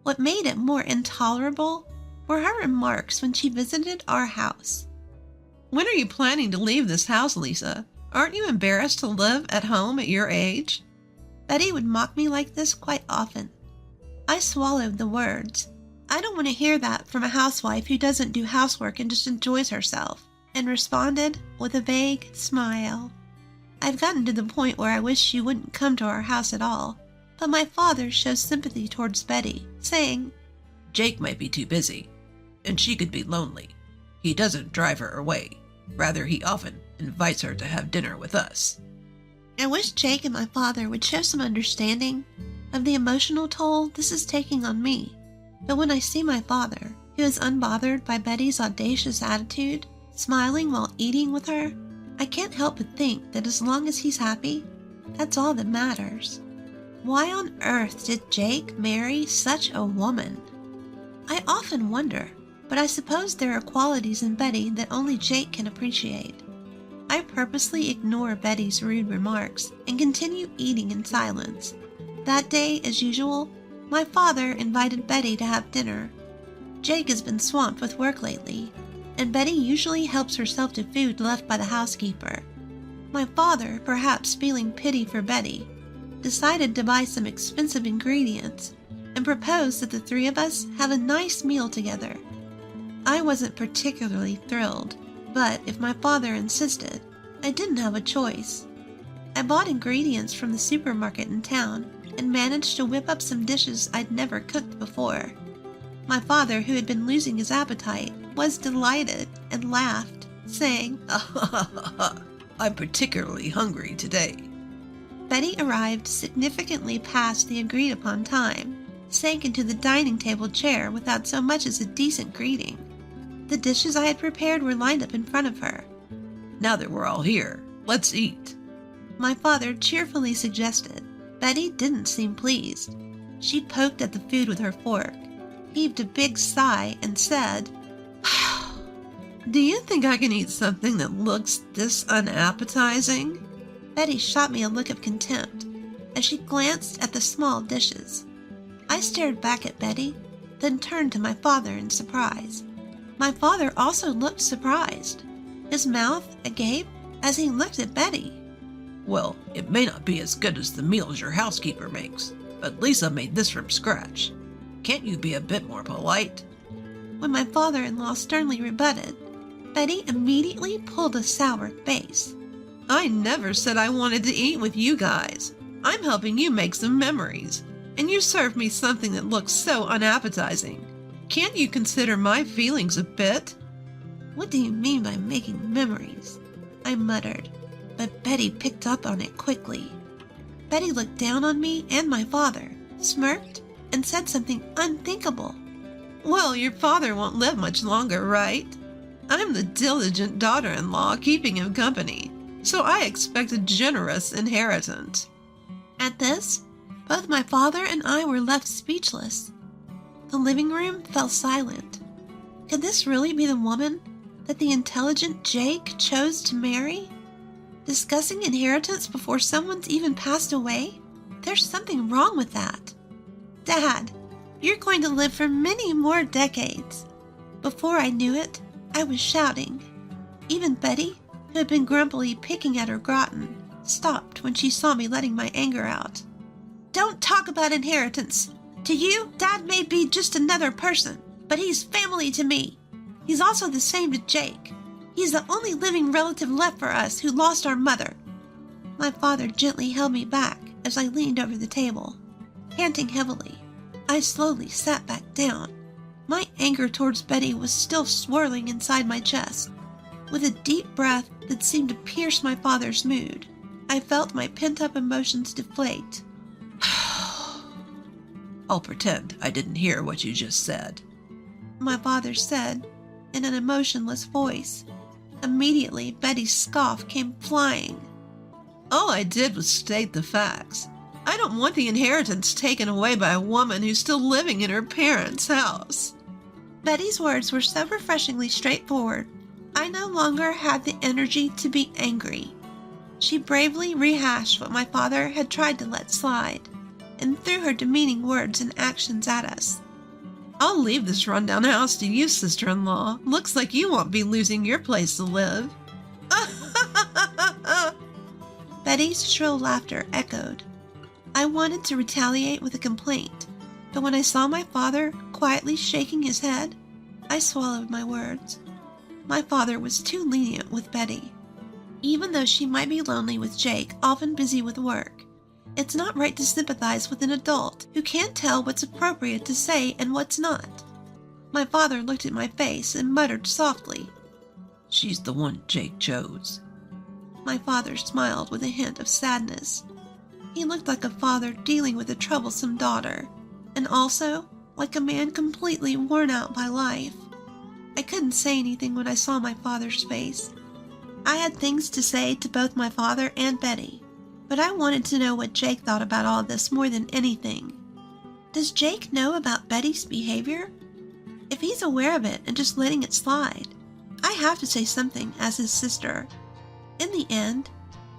What made it more intolerable were her remarks when she visited our house. When are you planning to leave this house, Lisa? Aren't you embarrassed to live at home at your age? Betty would mock me like this quite often. I swallowed the words. I don't want to hear that from a housewife who doesn't do housework and just enjoys herself, and responded with a vague smile. I've gotten to the point where I wish she wouldn't come to our house at all, but my father shows sympathy towards Betty, saying, Jake might be too busy, and she could be lonely. He doesn't drive her away. Rather, he often invites her to have dinner with us. I wish Jake and my father would show some understanding of the emotional toll this is taking on me. But when I see my father, who is unbothered by Betty's audacious attitude, smiling while eating with her, I can't help but think that as long as he's happy, that's all that matters. Why on earth did Jake marry such a woman? I often wonder, but I suppose there are qualities in Betty that only Jake can appreciate. I purposely ignore Betty's rude remarks and continue eating in silence. That day, as usual, my father invited Betty to have dinner. Jake has been swamped with work lately, and Betty usually helps herself to food left by the housekeeper. My father, perhaps feeling pity for Betty, decided to buy some expensive ingredients and proposed that the three of us have a nice meal together. I wasn't particularly thrilled, but if my father insisted, I didn't have a choice. I bought ingredients from the supermarket in town and managed to whip up some dishes I'd never cooked before. My father, who had been losing his appetite, was delighted and laughed, saying, I'm particularly hungry today. Betty arrived significantly past the agreed-upon time, sank into the dining table chair without so much as a decent greeting. The dishes I had prepared were lined up in front of her. Now that we're all here, let's eat. My father cheerfully suggested. Betty didn't seem pleased. She poked at the food with her fork, heaved a big sigh, and said, Do you think I can eat something that looks this unappetizing? Betty shot me a look of contempt as she glanced at the small dishes. I stared back at Betty, then turned to my father in surprise. My father also looked surprised, his mouth agape as he looked at Betty. Well, it may not be as good as the meals your housekeeper makes, but Lisa made this from scratch. Can't you be a bit more polite? When my father-in-law sternly rebutted, Betty immediately pulled a sour face. I never said I wanted to eat with you guys. I'm helping you make some memories, and you served me something that looks so unappetizing. Can't you consider my feelings a bit? What do you mean by making memories? I muttered, but Betty picked up on it quickly. Betty looked down on me and my father, smirked, and said something unthinkable. Well, your father won't live much longer, right? I'm the diligent daughter-in-law keeping him company, so I expect a generous inheritance. At this, both my father and I were left speechless. The living room fell silent. Could this really be the woman that the intelligent Jake chose to marry? Discussing inheritance before someone's even passed away? There's something wrong with that. Dad, you're going to live for many more decades. Before I knew it, I was shouting. Even Betty, who had been grumpily picking at her gratin, stopped when she saw me letting my anger out. Don't talk about inheritance. To you, Dad may be just another person, but he's family to me. He's also the same to Jake. He's the only living relative left for us who lost our mother. My father gently held me back as I leaned over the table. Panting heavily, I slowly sat back down. My anger towards Betty was still swirling inside my chest. With a deep breath that seemed to pierce my father's mood, I felt my pent-up emotions deflate. I'll pretend I didn't hear what you just said. My father said in an emotionless voice. Immediately, Betty's scoff came flying. All I did was state the facts. I don't want the inheritance taken away by a woman who's still living in her parents' house. Betty's words were so refreshingly straightforward. I no longer had the energy to be angry. She bravely rehashed what my father had tried to let slide, and threw her demeaning words and actions at us. I'll leave this rundown house to you, sister-in-law. Looks like you won't be losing your place to live. Betty's shrill laughter echoed. I wanted to retaliate with a complaint, but when I saw my father quietly shaking his head, I swallowed my words. My father was too lenient with Betty. Even though she might be lonely with Jake, often busy with work, it's not right to sympathize with an adult who can't tell what's appropriate to say and what's not. My father looked at my face and muttered softly, "She's the one Jake chose." My father smiled with a hint of sadness. He looked like a father dealing with a troublesome daughter, and also like a man completely worn out by life. I couldn't say anything when I saw my father's face. I had things to say to both my father and Betty, but I wanted to know what Jake thought about all this more than anything. Does Jake know about Betty's behavior? If he's aware of it and just letting it slide, I have to say something as his sister. In the end,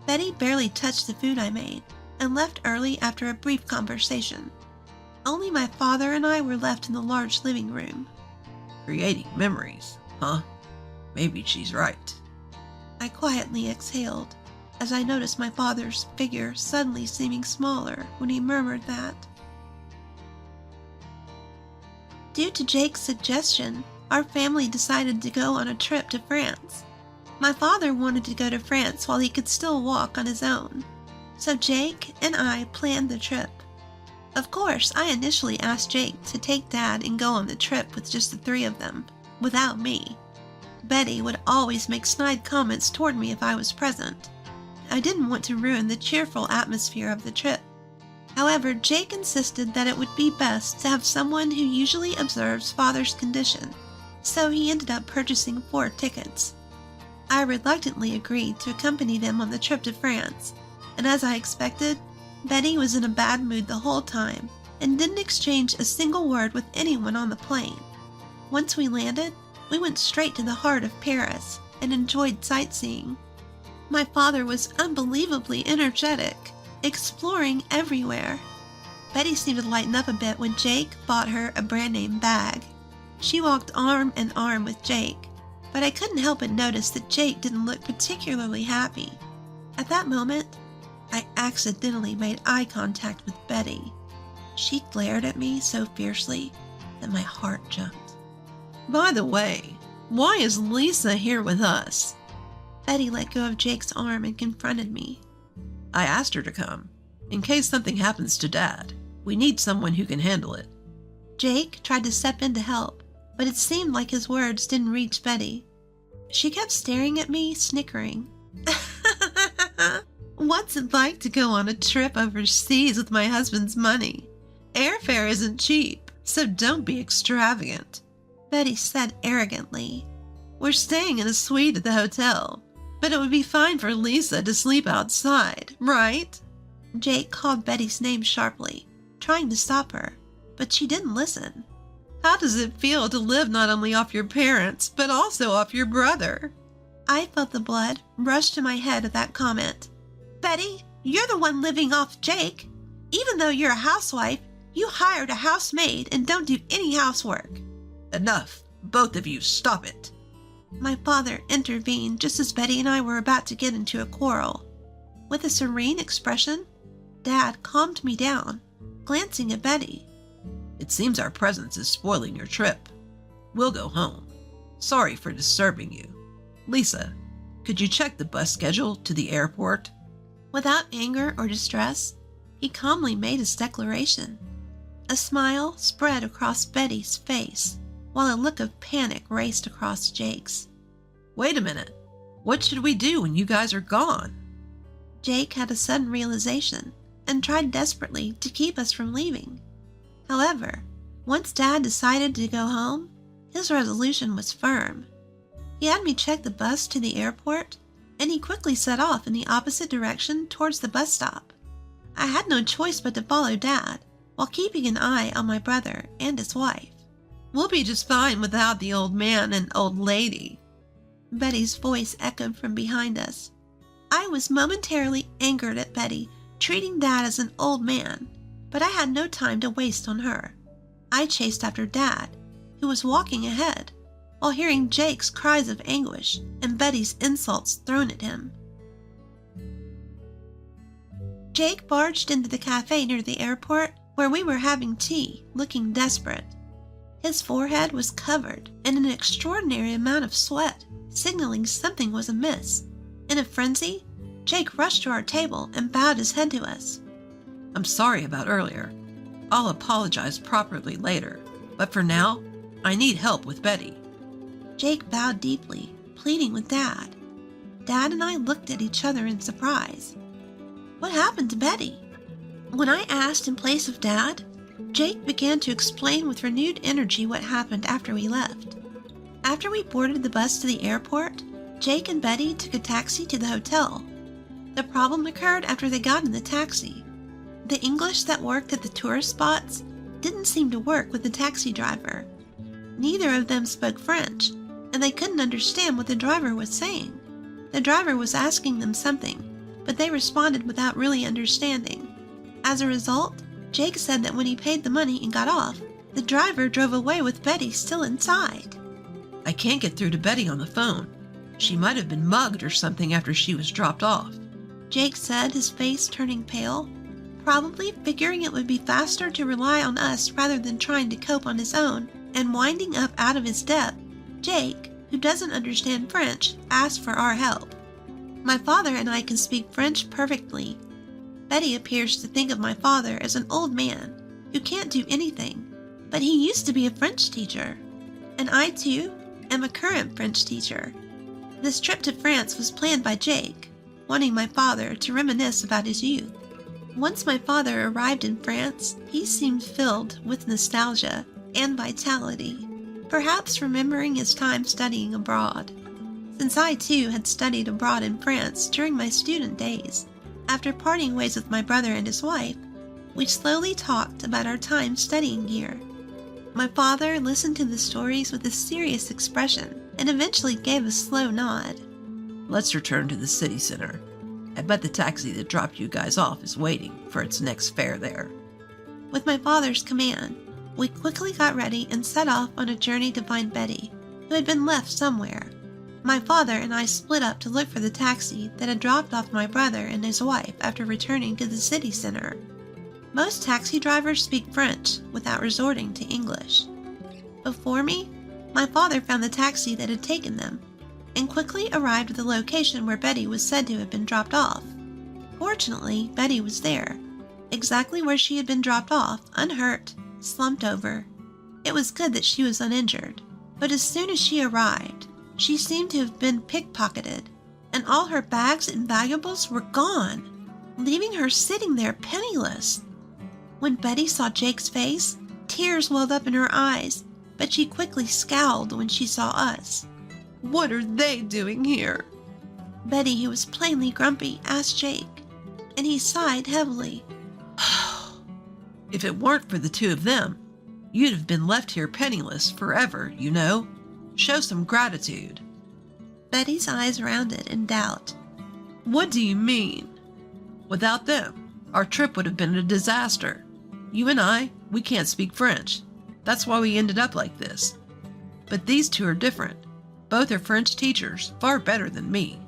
Betty barely touched the food I made and left early after a brief conversation. Only my father and I were left in the large living room. Creating memories, huh? Maybe she's right. I quietly exhaled as I noticed my father's figure suddenly seeming smaller when he murmured that. Due to Jake's suggestion, our family decided to go on a trip to France. My father wanted to go to France while he could still walk on his own, so Jake and I planned the trip. Of course, I initially asked Jake to take Dad and go on the trip with just the three of them, without me. Betty would always make snide comments toward me if I was present. I didn't want to ruin the cheerful atmosphere of the trip. However, Jake insisted that it would be best to have someone who usually observes Father's condition, so he ended up purchasing 4 tickets. I reluctantly agreed to accompany them on the trip to France, and as I expected, Betty was in a bad mood the whole time and didn't exchange a single word with anyone on the plane. Once we landed, we went straight to the heart of Paris and enjoyed sightseeing. My father was unbelievably energetic, exploring everywhere. Betty seemed to lighten up a bit when Jake bought her a brand-name bag. She walked arm in arm with Jake, but I couldn't help but notice that Jake didn't look particularly happy. At that moment, I accidentally made eye contact with Betty. She glared at me so fiercely that my heart jumped. By the way, why is Lisa here with us? Betty let go of Jake's arm and confronted me. I asked her to come. In case something happens to Dad, we need someone who can handle it. Jake tried to step in to help, but it seemed like his words didn't reach Betty. She kept staring at me, snickering. What's it like to go on a trip overseas with my husband's money? Airfare isn't cheap, so don't be extravagant, Betty said arrogantly. We're staying in a suite at the hotel, but it would be fine for Lisa to sleep outside, right? Jake called Betty's name sharply, trying to stop her, but she didn't listen. How does it feel to live not only off your parents, but also off your brother? I felt the blood rush to my head at that comment. Betty, you're the one living off Jake. Even though you're a housewife, you hired a housemaid and don't do any housework. Enough. Both of you, stop it. My father intervened just as Betty and I were about to get into a quarrel. With a serene expression, Dad calmed me down, glancing at Betty. It seems our presence is spoiling your trip. We'll go home. Sorry for disturbing you. Lisa, could you check the bus schedule to the airport? Without anger or distress, he calmly made his declaration. A smile spread across Betty's face, while a look of panic raced across Jake's. Wait a minute. What should we do when you guys are gone? Jake had a sudden realization and tried desperately to keep us from leaving. However, once Dad decided to go home, his resolution was firm. He had me check the bus to the airport, and he quickly set off in the opposite direction towards the bus stop. I had no choice but to follow Dad, while keeping an eye on my brother and his wife. We'll be just fine without the old man and old lady. Betty's voice echoed from behind us. I was momentarily angered at Betty treating Dad as an old man, but I had no time to waste on her. I chased after Dad, who was walking ahead, while hearing Jake's cries of anguish and Betty's insults thrown at him. Jake barged into the cafe near the airport where we were having tea, looking desperate. His forehead was covered in an extraordinary amount of sweat, signaling something was amiss. In a frenzy, Jake rushed to our table and bowed his head to us. I'm sorry about earlier. I'll apologize properly later, but for now, I need help with Betty. Jake bowed deeply, pleading with Dad. Dad and I looked at each other in surprise. What happened to Betty? When I asked in place of Dad, Jake began to explain with renewed energy what happened after we left. After we boarded the bus to the airport, Jake and Betty took a taxi to the hotel. The problem occurred after they got in the taxi. The English that worked at the tourist spots didn't seem to work with the taxi driver. Neither of them spoke French, and they couldn't understand what the driver was saying. The driver was asking them something, but they responded without really understanding. As a result, Jake said that when he paid the money and got off, the driver drove away with Betty still inside. I can't get through to Betty on the phone. She might have been mugged or something after she was dropped off. Jake said, his face turning pale, probably figuring it would be faster to rely on us rather than trying to cope on his own, and winding up out of his depth. Jake, who doesn't understand French, asked for our help. My father and I can speak French perfectly. Betty appears to think of my father as an old man who can't do anything, but he used to be a French teacher. And I, too, am a current French teacher. This trip to France was planned by Jake, wanting my father to reminisce about his youth. Once my father arrived in France, he seemed filled with nostalgia and vitality, perhaps remembering his time studying abroad. Since I, too, had studied abroad in France during my student days, after parting ways with my brother and his wife, we slowly talked about our time studying here. My father listened to the stories with a serious expression and eventually gave a slow nod. Let's return to the city center. I bet the taxi that dropped you guys off is waiting for its next fare there. With my father's command, we quickly got ready and set off on a journey to find Betty, who had been left somewhere. My father and I split up to look for the taxi that had dropped off my brother and his wife after returning to the city center. Most taxi drivers speak French without resorting to English. Before me, my father found the taxi that had taken them, and quickly arrived at the location where Betty was said to have been dropped off. Fortunately, Betty was there, exactly where she had been dropped off, unhurt, slumped over. It was good that she was uninjured, but as soon as she arrived, she seemed to have been pickpocketed, and all her bags and valuables were gone, leaving her sitting there penniless. When Betty saw Jake's face, tears welled up in her eyes, but she quickly scowled when she saw us. What are they doing here? Betty, who was plainly grumpy, asked Jake, and he sighed heavily. If it weren't for the two of them, you'd have been left here penniless forever, you know. Show some gratitude. Betty's eyes rounded in doubt. What do you mean? Without them, our trip would have been a disaster. You and I, we can't speak French. That's why we ended up like this. But these two are different. Both are French teachers, far better than me.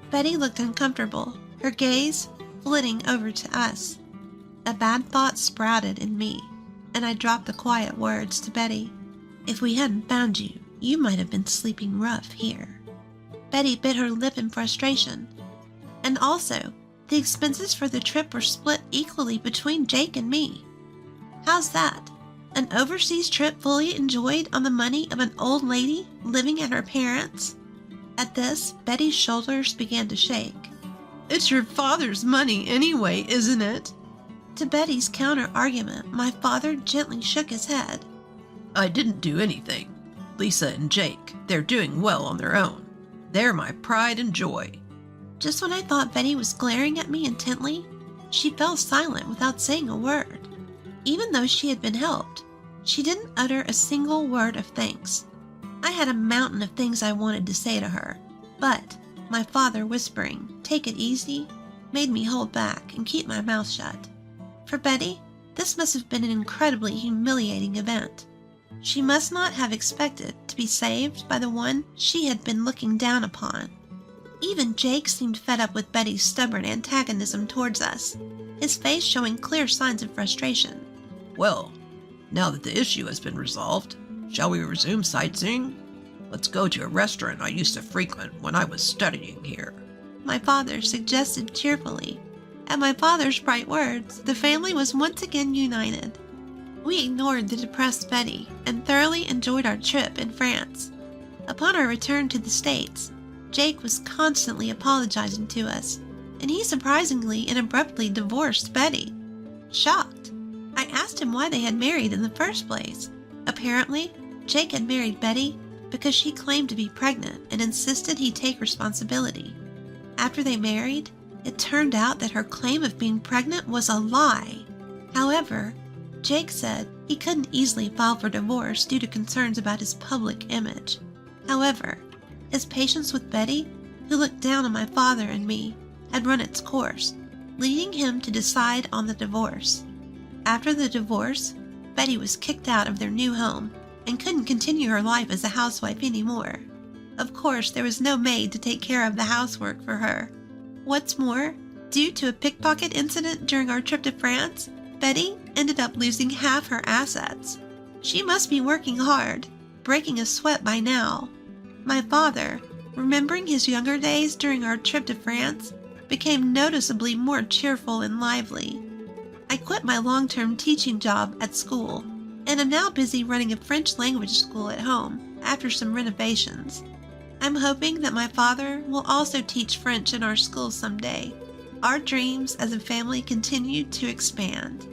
Betty looked uncomfortable, her gaze flitting over to us. A bad thought sprouted in me, and I dropped the quiet words to Betty. If we hadn't found you, you might have been sleeping rough here. Betty bit her lip in frustration. And also, the expenses for the trip were split equally between Jake and me. How's that? An overseas trip fully enjoyed on the money of an old lady living at her parents'? At this, Betty's shoulders began to shake. It's your father's money anyway, isn't it? To Betty's counter-argument, my father gently shook his head. I didn't do anything. Lisa and Jake, they're doing well on their own. They're my pride and joy. Just when I thought Betty was glaring at me intently, she fell silent without saying a word. Even though she had been helped, she didn't utter a single word of thanks. I had a mountain of things I wanted to say to her, but my father whispering, "Take it easy," made me hold back and keep my mouth shut. For Betty, this must have been an incredibly humiliating event. She must not have expected to be saved by the one she had been looking down upon. Even Jake seemed fed up with Betty's stubborn antagonism towards us, his face showing clear signs of frustration. Well, now that the issue has been resolved, shall we resume sightseeing? Let's go to a restaurant I used to frequent when I was studying here. My father suggested cheerfully. At my father's bright words, the family was once again united. We ignored the depressed Betty and thoroughly enjoyed our trip in France. Upon our return to the States, Jake was constantly apologizing to us, and he surprisingly and abruptly divorced Betty. Shocked, I asked him why they had married in the first place. Apparently, Jake had married Betty because she claimed to be pregnant and insisted he take responsibility. After they married, it turned out that her claim of being pregnant was a lie. However, Jake said he couldn't easily file for divorce due to concerns about his public image. However, his patience with Betty, who looked down on my father and me, had run its course, leading him to decide on the divorce. After the divorce, Betty was kicked out of their new home and couldn't continue her life as a housewife anymore. Of course, there was no maid to take care of the housework for her. What's more, due to a pickpocket incident during our trip to France, Betty ended up losing half her assets. She must be working hard, breaking a sweat by now. My father, remembering his younger days during our trip to France, became noticeably more cheerful and lively. I quit my long-term teaching job at school and am now busy running a French language school at home after some renovations. I'm hoping that my father will also teach French in our school someday. Our dreams as a family continue to expand.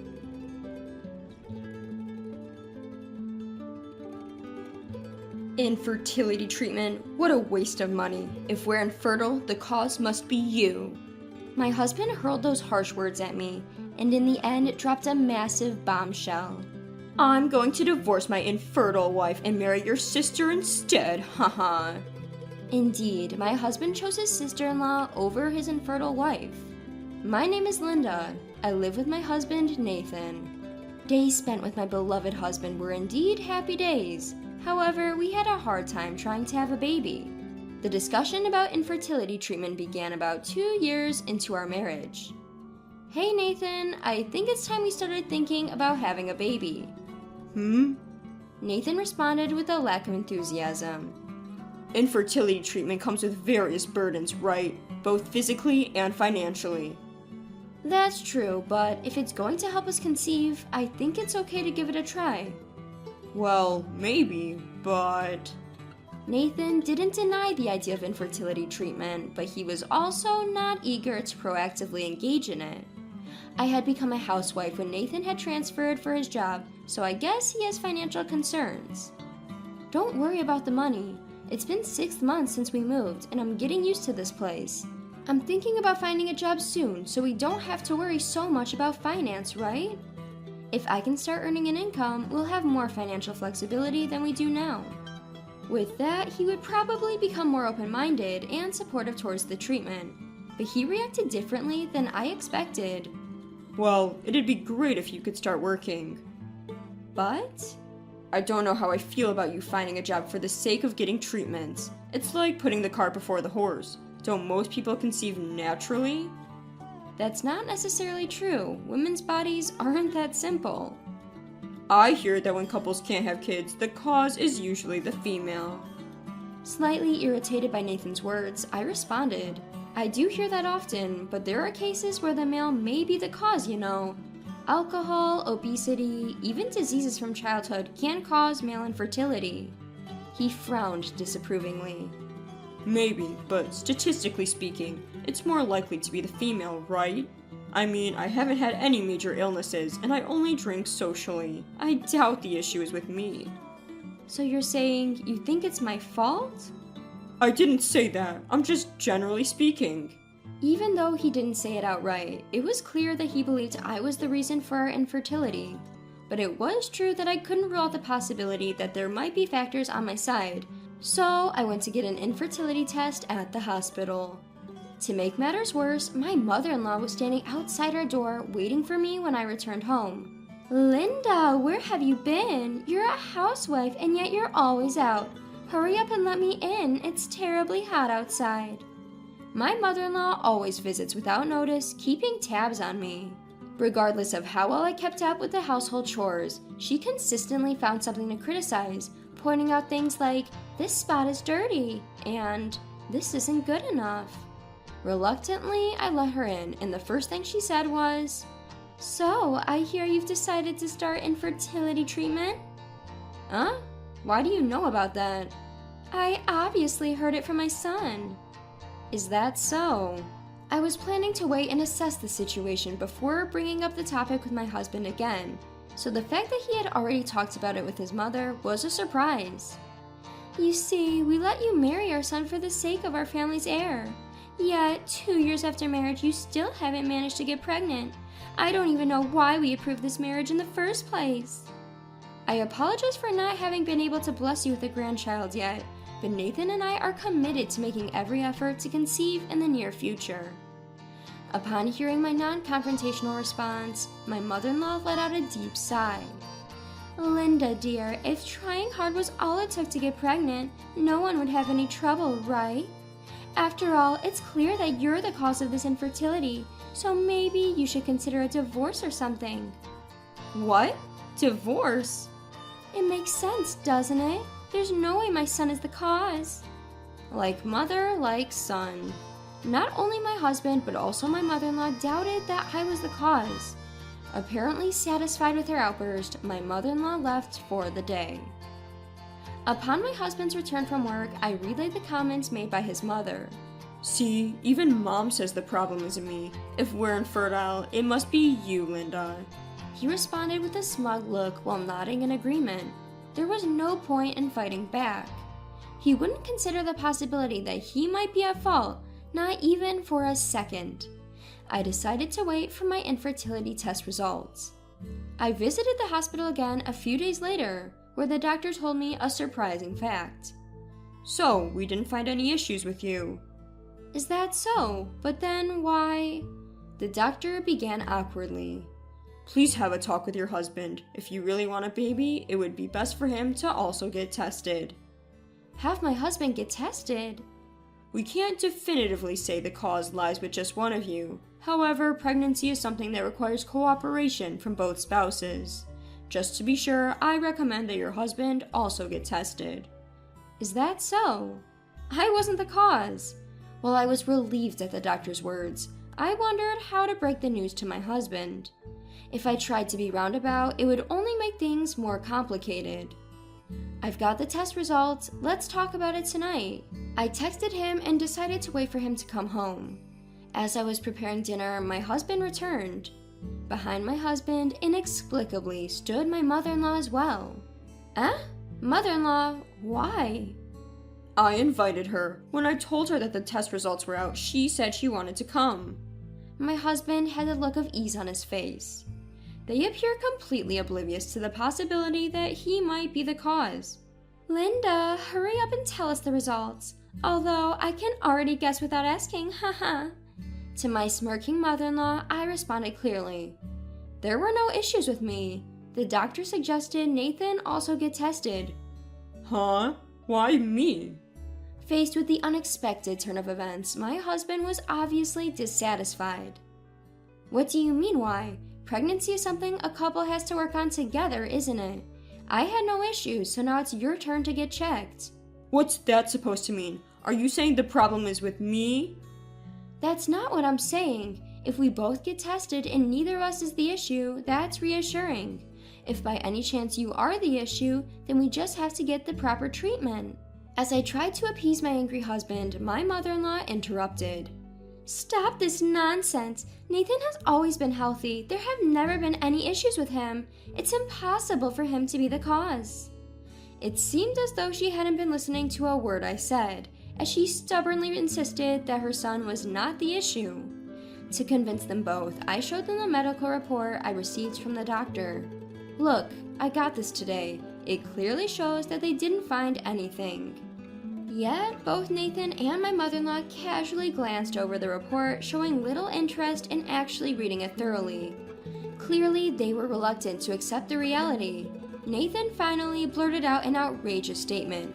Infertility treatment, what a waste of money. If we're infertile, the cause must be you. My husband hurled those harsh words at me, and in the end it dropped a massive bombshell. I'm going to divorce my infertile wife and marry your sister instead, haha. Indeed, my husband chose his sister-in-law over his infertile wife. My name is Linda. I live with my husband, Nathan. Days spent with my beloved husband were indeed happy days. However, we had a hard time trying to have a baby. The discussion about infertility treatment began about 2 years into our marriage. Hey Nathan, I think it's time we started thinking about having a baby. Nathan responded with a lack of enthusiasm. Infertility treatment comes with various burdens, right? Both physically and financially. That's true, but if it's going to help us conceive, I think it's okay to give it a try. Well, maybe, but... Nathan didn't deny the idea of infertility treatment, but he was also not eager to proactively engage in it. I had become a housewife when Nathan had transferred for his job, so I guess he has financial concerns. Don't worry about the money. It's been 6 months since we moved, and I'm getting used to this place. I'm thinking about finding a job soon, so we don't have to worry so much about finance, right? If I can start earning an income, we'll have more financial flexibility than we do now. With that, he would probably become more open-minded and supportive towards the treatment, but he reacted differently than I expected. Well, it'd be great if you could start working. But? I don't know how I feel about you finding a job for the sake of getting treatments. It's like putting the cart before the horse. Don't most people conceive naturally? That's not necessarily true. Women's bodies aren't that simple. I hear that when couples can't have kids, the cause is usually the female. Slightly irritated by Nathan's words, I responded, I do hear that often, but there are cases where the male may be the cause, you know. Alcohol, obesity, even diseases from childhood can cause male infertility. He frowned disapprovingly. Maybe, but statistically speaking, it's more likely to be the female, right? I mean, I haven't had any major illnesses, and I only drink socially. I doubt the issue is with me. So you're saying you think it's my fault? I didn't say that. I'm just generally speaking. Even though he didn't say it outright, it was clear that he believed I was the reason for our infertility. But it was true that I couldn't rule out the possibility that there might be factors on my side, so I went to get an infertility test at the hospital. To make matters worse, my mother-in-law was standing outside our door waiting for me when I returned home. "Linda, where have you been? You're a housewife and yet you're always out. Hurry up and let me in, it's terribly hot outside." My mother-in-law always visits without notice, keeping tabs on me. Regardless of how well I kept up with the household chores, she consistently found something to criticize, pointing out things like, "This spot is dirty," and "This isn't good enough." Reluctantly, I let her in, and the first thing she said was, "So, I hear you've decided to start infertility treatment?" "Huh? Why do you know about that?" "I obviously heard it from my son." "Is that so?" I was planning to wait and assess the situation before bringing up the topic with my husband again, so the fact that he had already talked about it with his mother was a surprise. "You see, we let you marry our son for the sake of our family's heir. Yet, 2 years after marriage, you still haven't managed to get pregnant. I don't even know why we approved this marriage in the first place." I apologize for not having been able to bless you with a grandchild yet, but Nathan and I are committed to making every effort to conceive in the near future. Upon hearing my non-confrontational response, my mother-in-law let out a deep sigh. "Linda, dear, if trying hard was all it took to get pregnant, no one would have any trouble, right? After all, it's clear that you're the cause of this infertility, so maybe you should consider a divorce or something." "What? Divorce?" "It makes sense, doesn't it? There's no way my son is the cause." Like mother, like son. Not only my husband, but also my mother-in-law doubted that I was the cause. Apparently satisfied with her outburst, my mother-in-law left for the day. Upon my husband's return from work, I relayed the comments made by his mother. "See, even Mom says the problem isn't me. If we're infertile, it must be you, Linda." He responded with a smug look while nodding in agreement. There was no point in fighting back. He wouldn't consider the possibility that he might be at fault, not even for a second. I decided to wait for my infertility test results. I visited the hospital again a few days later, where the doctor told me a surprising fact. "So, we didn't find any issues with you." "Is that so? But then why?" The doctor began awkwardly. "Please have a talk with your husband. If you really want a baby, it would be best for him to also get tested." "Have my husband get tested?" "We can't definitively say the cause lies with just one of you. However, pregnancy is something that requires cooperation from both spouses. Just to be sure, I recommend that your husband also get tested." "Is that so? I wasn't the cause." While I was relieved at the doctor's words, I wondered how to break the news to my husband. If I tried to be roundabout, it would only make things more complicated. "I've got the test results, let's talk about it tonight." I texted him and decided to wait for him to come home. As I was preparing dinner, my husband returned. Behind my husband, inexplicably, stood my mother-in-law as well. Mother-in-law, why? "I invited her. When I told her that the test results were out, she said she wanted to come." My husband had a look of ease on his face. They appear completely oblivious to the possibility that he might be the cause. "Linda, hurry up and tell us the results. Although I can already guess without asking, haha." To my smirking mother-in-law, I responded clearly. There were no issues with me. The doctor suggested Nathan also get tested. "Huh? Why me?" Faced with the unexpected turn of events, my husband was obviously dissatisfied. "What do you mean, why? Pregnancy is something a couple has to work on together, isn't it? I had no issues, so now it's your turn to get checked." "What's that supposed to mean? Are you saying the problem is with me?" "That's not what I'm saying. If we both get tested and neither of us is the issue, that's reassuring. If by any chance you are the issue, then we just have to get the proper treatment." As I tried to appease my angry husband, my mother-in-law interrupted. Stop this nonsense. Nathan has always been healthy. There have never been any issues with him. It's impossible for him to be the cause. It seemed as though she hadn't been listening to a word I said, as she stubbornly insisted that her son was not the issue. To convince them both, I showed them the medical report I received from the doctor. Look, I got this today. It clearly shows that they didn't find anything. Yet, both Nathan and my mother-in-law casually glanced over the report, showing little interest in actually reading it thoroughly. Clearly, they were reluctant to accept the reality. Nathan finally blurted out an outrageous statement.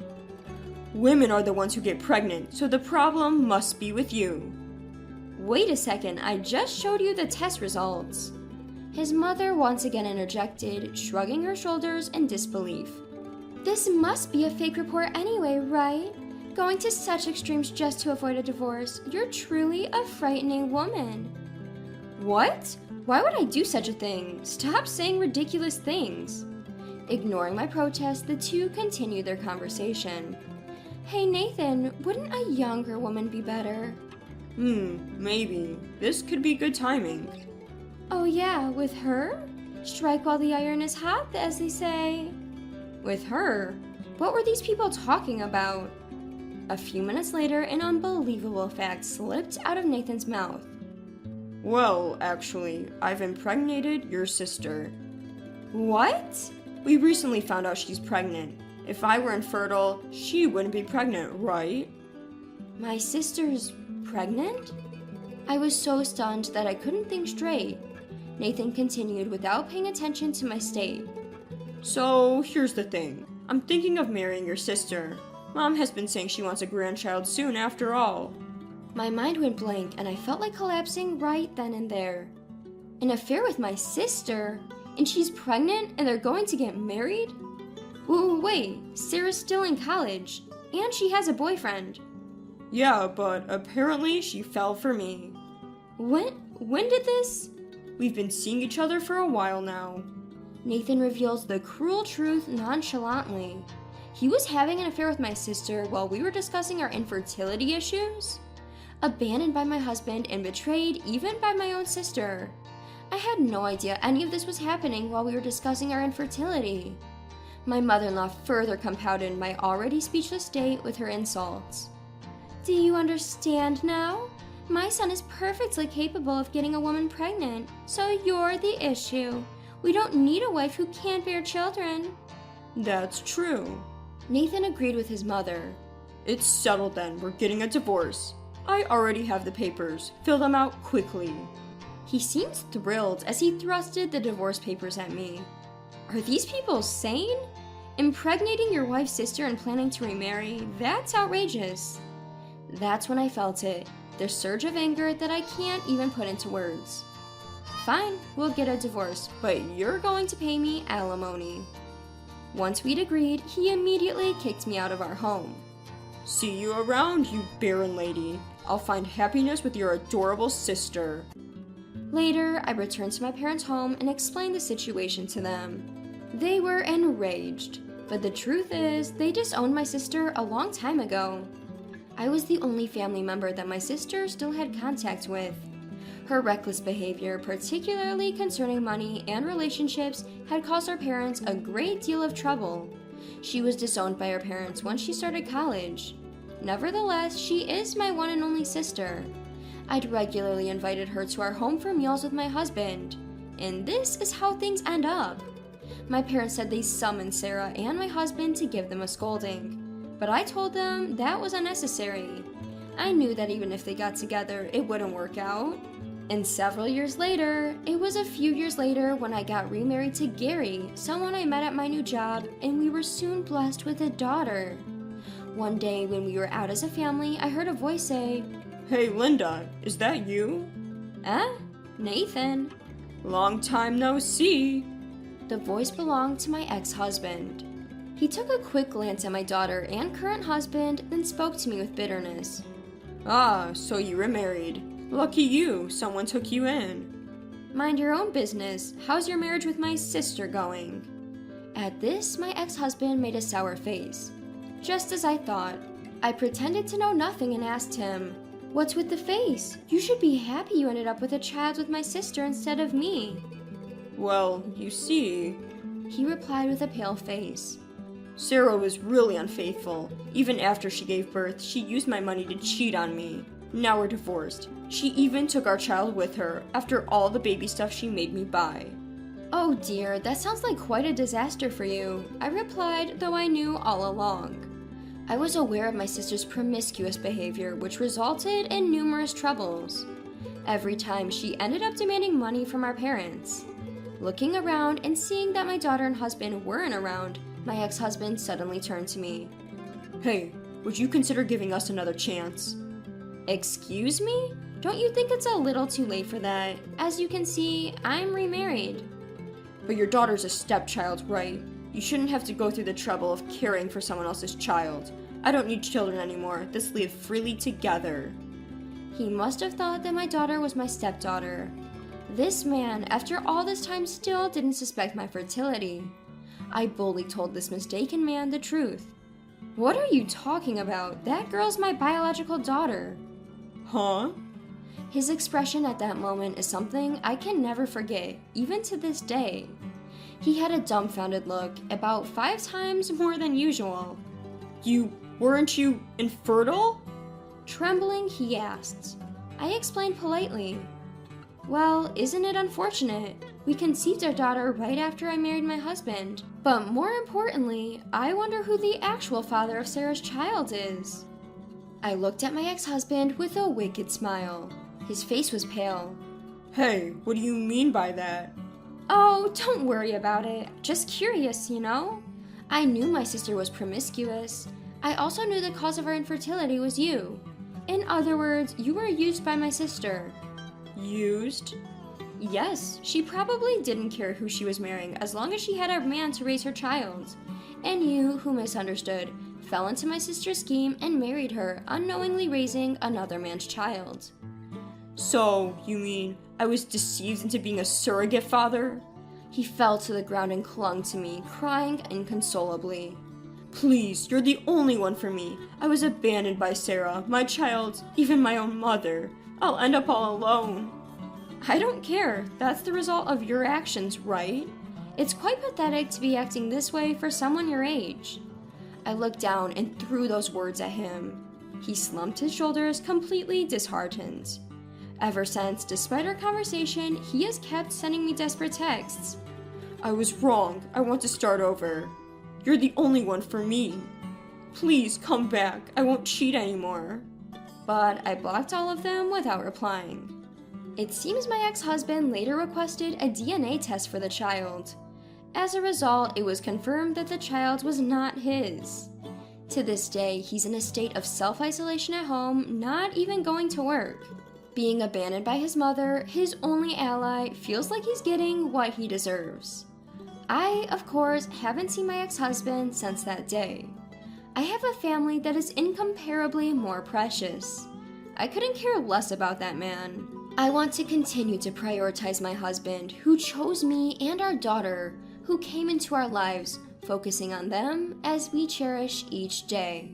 Women are the ones who get pregnant, so the problem must be with you. Wait a second, I just showed you the test results. His mother once again interjected, shrugging her shoulders in disbelief. This must be a fake report anyway, right? Going to such extremes just to avoid a divorce. You're truly a frightening woman. What? Why would I do such a thing? Stop saying ridiculous things. Ignoring my protest, the two continued their conversation. Hey Nathan, wouldn't a younger woman be better? Maybe. This could be good timing. Oh yeah, with her? Strike while the iron is hot, as they say. With her? What were these people talking about? A few minutes later, an unbelievable fact slipped out of Nathan's mouth. Well, actually, I've impregnated your sister. What? We recently found out she's pregnant. If I were infertile, she wouldn't be pregnant, right? My sister's pregnant? I was so stunned that I couldn't think straight. Nathan continued without paying attention to my state. So, here's the thing. I'm thinking of marrying your sister. Mom has been saying she wants a grandchild soon after all. My mind went blank and I felt like collapsing right then and there. An affair with my sister? And she's pregnant and they're going to get married? Wait, Sarah's still in college. And she has a boyfriend. Yeah, but apparently she fell for me. When did this? We've been seeing each other for a while now. Nathan reveals the cruel truth nonchalantly. He was having an affair with my sister while we were discussing our infertility issues? Abandoned by my husband and betrayed even by my own sister. I had no idea any of this was happening while we were discussing our infertility. My mother-in-law further compounded my already speechless state with her insults. Do you understand now? My son is perfectly capable of getting a woman pregnant, so you're the issue. We don't need a wife who can't bear children. That's true. Nathan agreed with his mother. It's settled then, we're getting a divorce. I already have the papers. Fill them out quickly. He seems thrilled as he thrusted the divorce papers at me. Are these people sane? Impregnating your wife's sister and planning to remarry? That's outrageous. That's when I felt it, the surge of anger that I can't even put into words. Fine, we'll get a divorce, but you're going to pay me alimony. Once we'd agreed, he immediately kicked me out of our home. See you around, you barren lady. I'll find happiness with your adorable sister. Later, I returned to my parents' home and explained the situation to them. They were enraged, but the truth is, they disowned my sister a long time ago. I was the only family member that my sister still had contact with. Her reckless behavior, particularly concerning money and relationships, had caused our parents a great deal of trouble. She was disowned by her parents once she started college. Nevertheless, she is my one and only sister. I'd regularly invited her to our home for meals with my husband. And this is how things end up. My parents said they summoned Sarah and my husband to give them a scolding. But I told them that was unnecessary. I knew that even if they got together, it wouldn't work out. And several years later, it was a few years later when I got remarried to Gary, someone I met at my new job, and we were soon blessed with a daughter. One day when we were out as a family, I heard a voice say, Hey Linda, is that you? Nathan. Long time no see. The voice belonged to my ex-husband. He took a quick glance at my daughter and current husband, then spoke to me with bitterness. Ah, so you were married. Lucky you, someone took you in. Mind your own business. How's your marriage with my sister going? At this, my ex-husband made a sour face. Just as I thought. I pretended to know nothing and asked him, What's with the face? You should be happy you ended up with a child with my sister instead of me. Well, you see, he replied with a pale face. Sarah was really unfaithful. Even after she gave birth, she used my money to cheat on me. Now we're divorced. She even took our child with her after all the baby stuff she made me buy. Oh dear, that sounds like quite a disaster for you, I replied, though I knew all along. I was aware of my sister's promiscuous behavior, which resulted in numerous troubles. Every time she ended up demanding money from our parents. Looking around and seeing that my daughter and husband weren't around, my ex-husband suddenly turned to me. Hey, would you consider giving us another chance? Excuse me? Don't you think it's a little too late for that? As you can see, I'm remarried. But your daughter's a stepchild, right? You shouldn't have to go through the trouble of caring for someone else's child. I don't need children anymore. Let's live freely together. He must have thought that my daughter was my stepdaughter. This man, after all this time, still didn't suspect my fertility. I boldly told this mistaken man the truth. What are you talking about? That girl's my biological daughter. Huh? His expression at that moment is something I can never forget, even to this day. He had a dumbfounded look, about 5 times more than usual. Weren't you infertile? Trembling, he asked. I explained politely. Well, isn't it unfortunate? We conceived our daughter right after I married my husband. But more importantly, I wonder who the actual father of Sarah's child is. I looked at my ex-husband with a wicked smile. His face was pale. Hey, what do you mean by that? Oh, don't worry about it. Just curious, you know? I knew my sister was promiscuous. I also knew the cause of our infertility was you. In other words, you were used by my sister. Used? Yes, she probably didn't care who she was marrying as long as she had a man to raise her child. And you, who misunderstood, fell into my sister's scheme and married her, unknowingly raising another man's child. So, you mean I was deceived into being a surrogate father? He fell to the ground and clung to me, crying inconsolably. Please, you're the only one for me. I was abandoned by Sarah, my child, even my own mother. I'll end up all alone. I don't care. That's the result of your actions, right? It's quite pathetic to be acting this way for someone your age. I looked down and threw those words at him. He slumped his shoulders, completely disheartened. Ever since, despite our conversation, he has kept sending me desperate texts. I was wrong. I want to start over. You're the only one for me. Please come back. I won't cheat anymore. But I blocked all of them without replying. It seems my ex-husband later requested a DNA test for the child. As a result, it was confirmed that the child was not his. To this day, he's in a state of self-isolation at home, not even going to work. Being abandoned by his mother, his only ally, feels like he's getting what he deserves. I, of course, haven't seen my ex-husband since that day. I have a family that is incomparably more precious. I couldn't care less about that man. I want to continue to prioritize my husband, who chose me, and our daughter, who came into our lives, focusing on them as we cherish each day.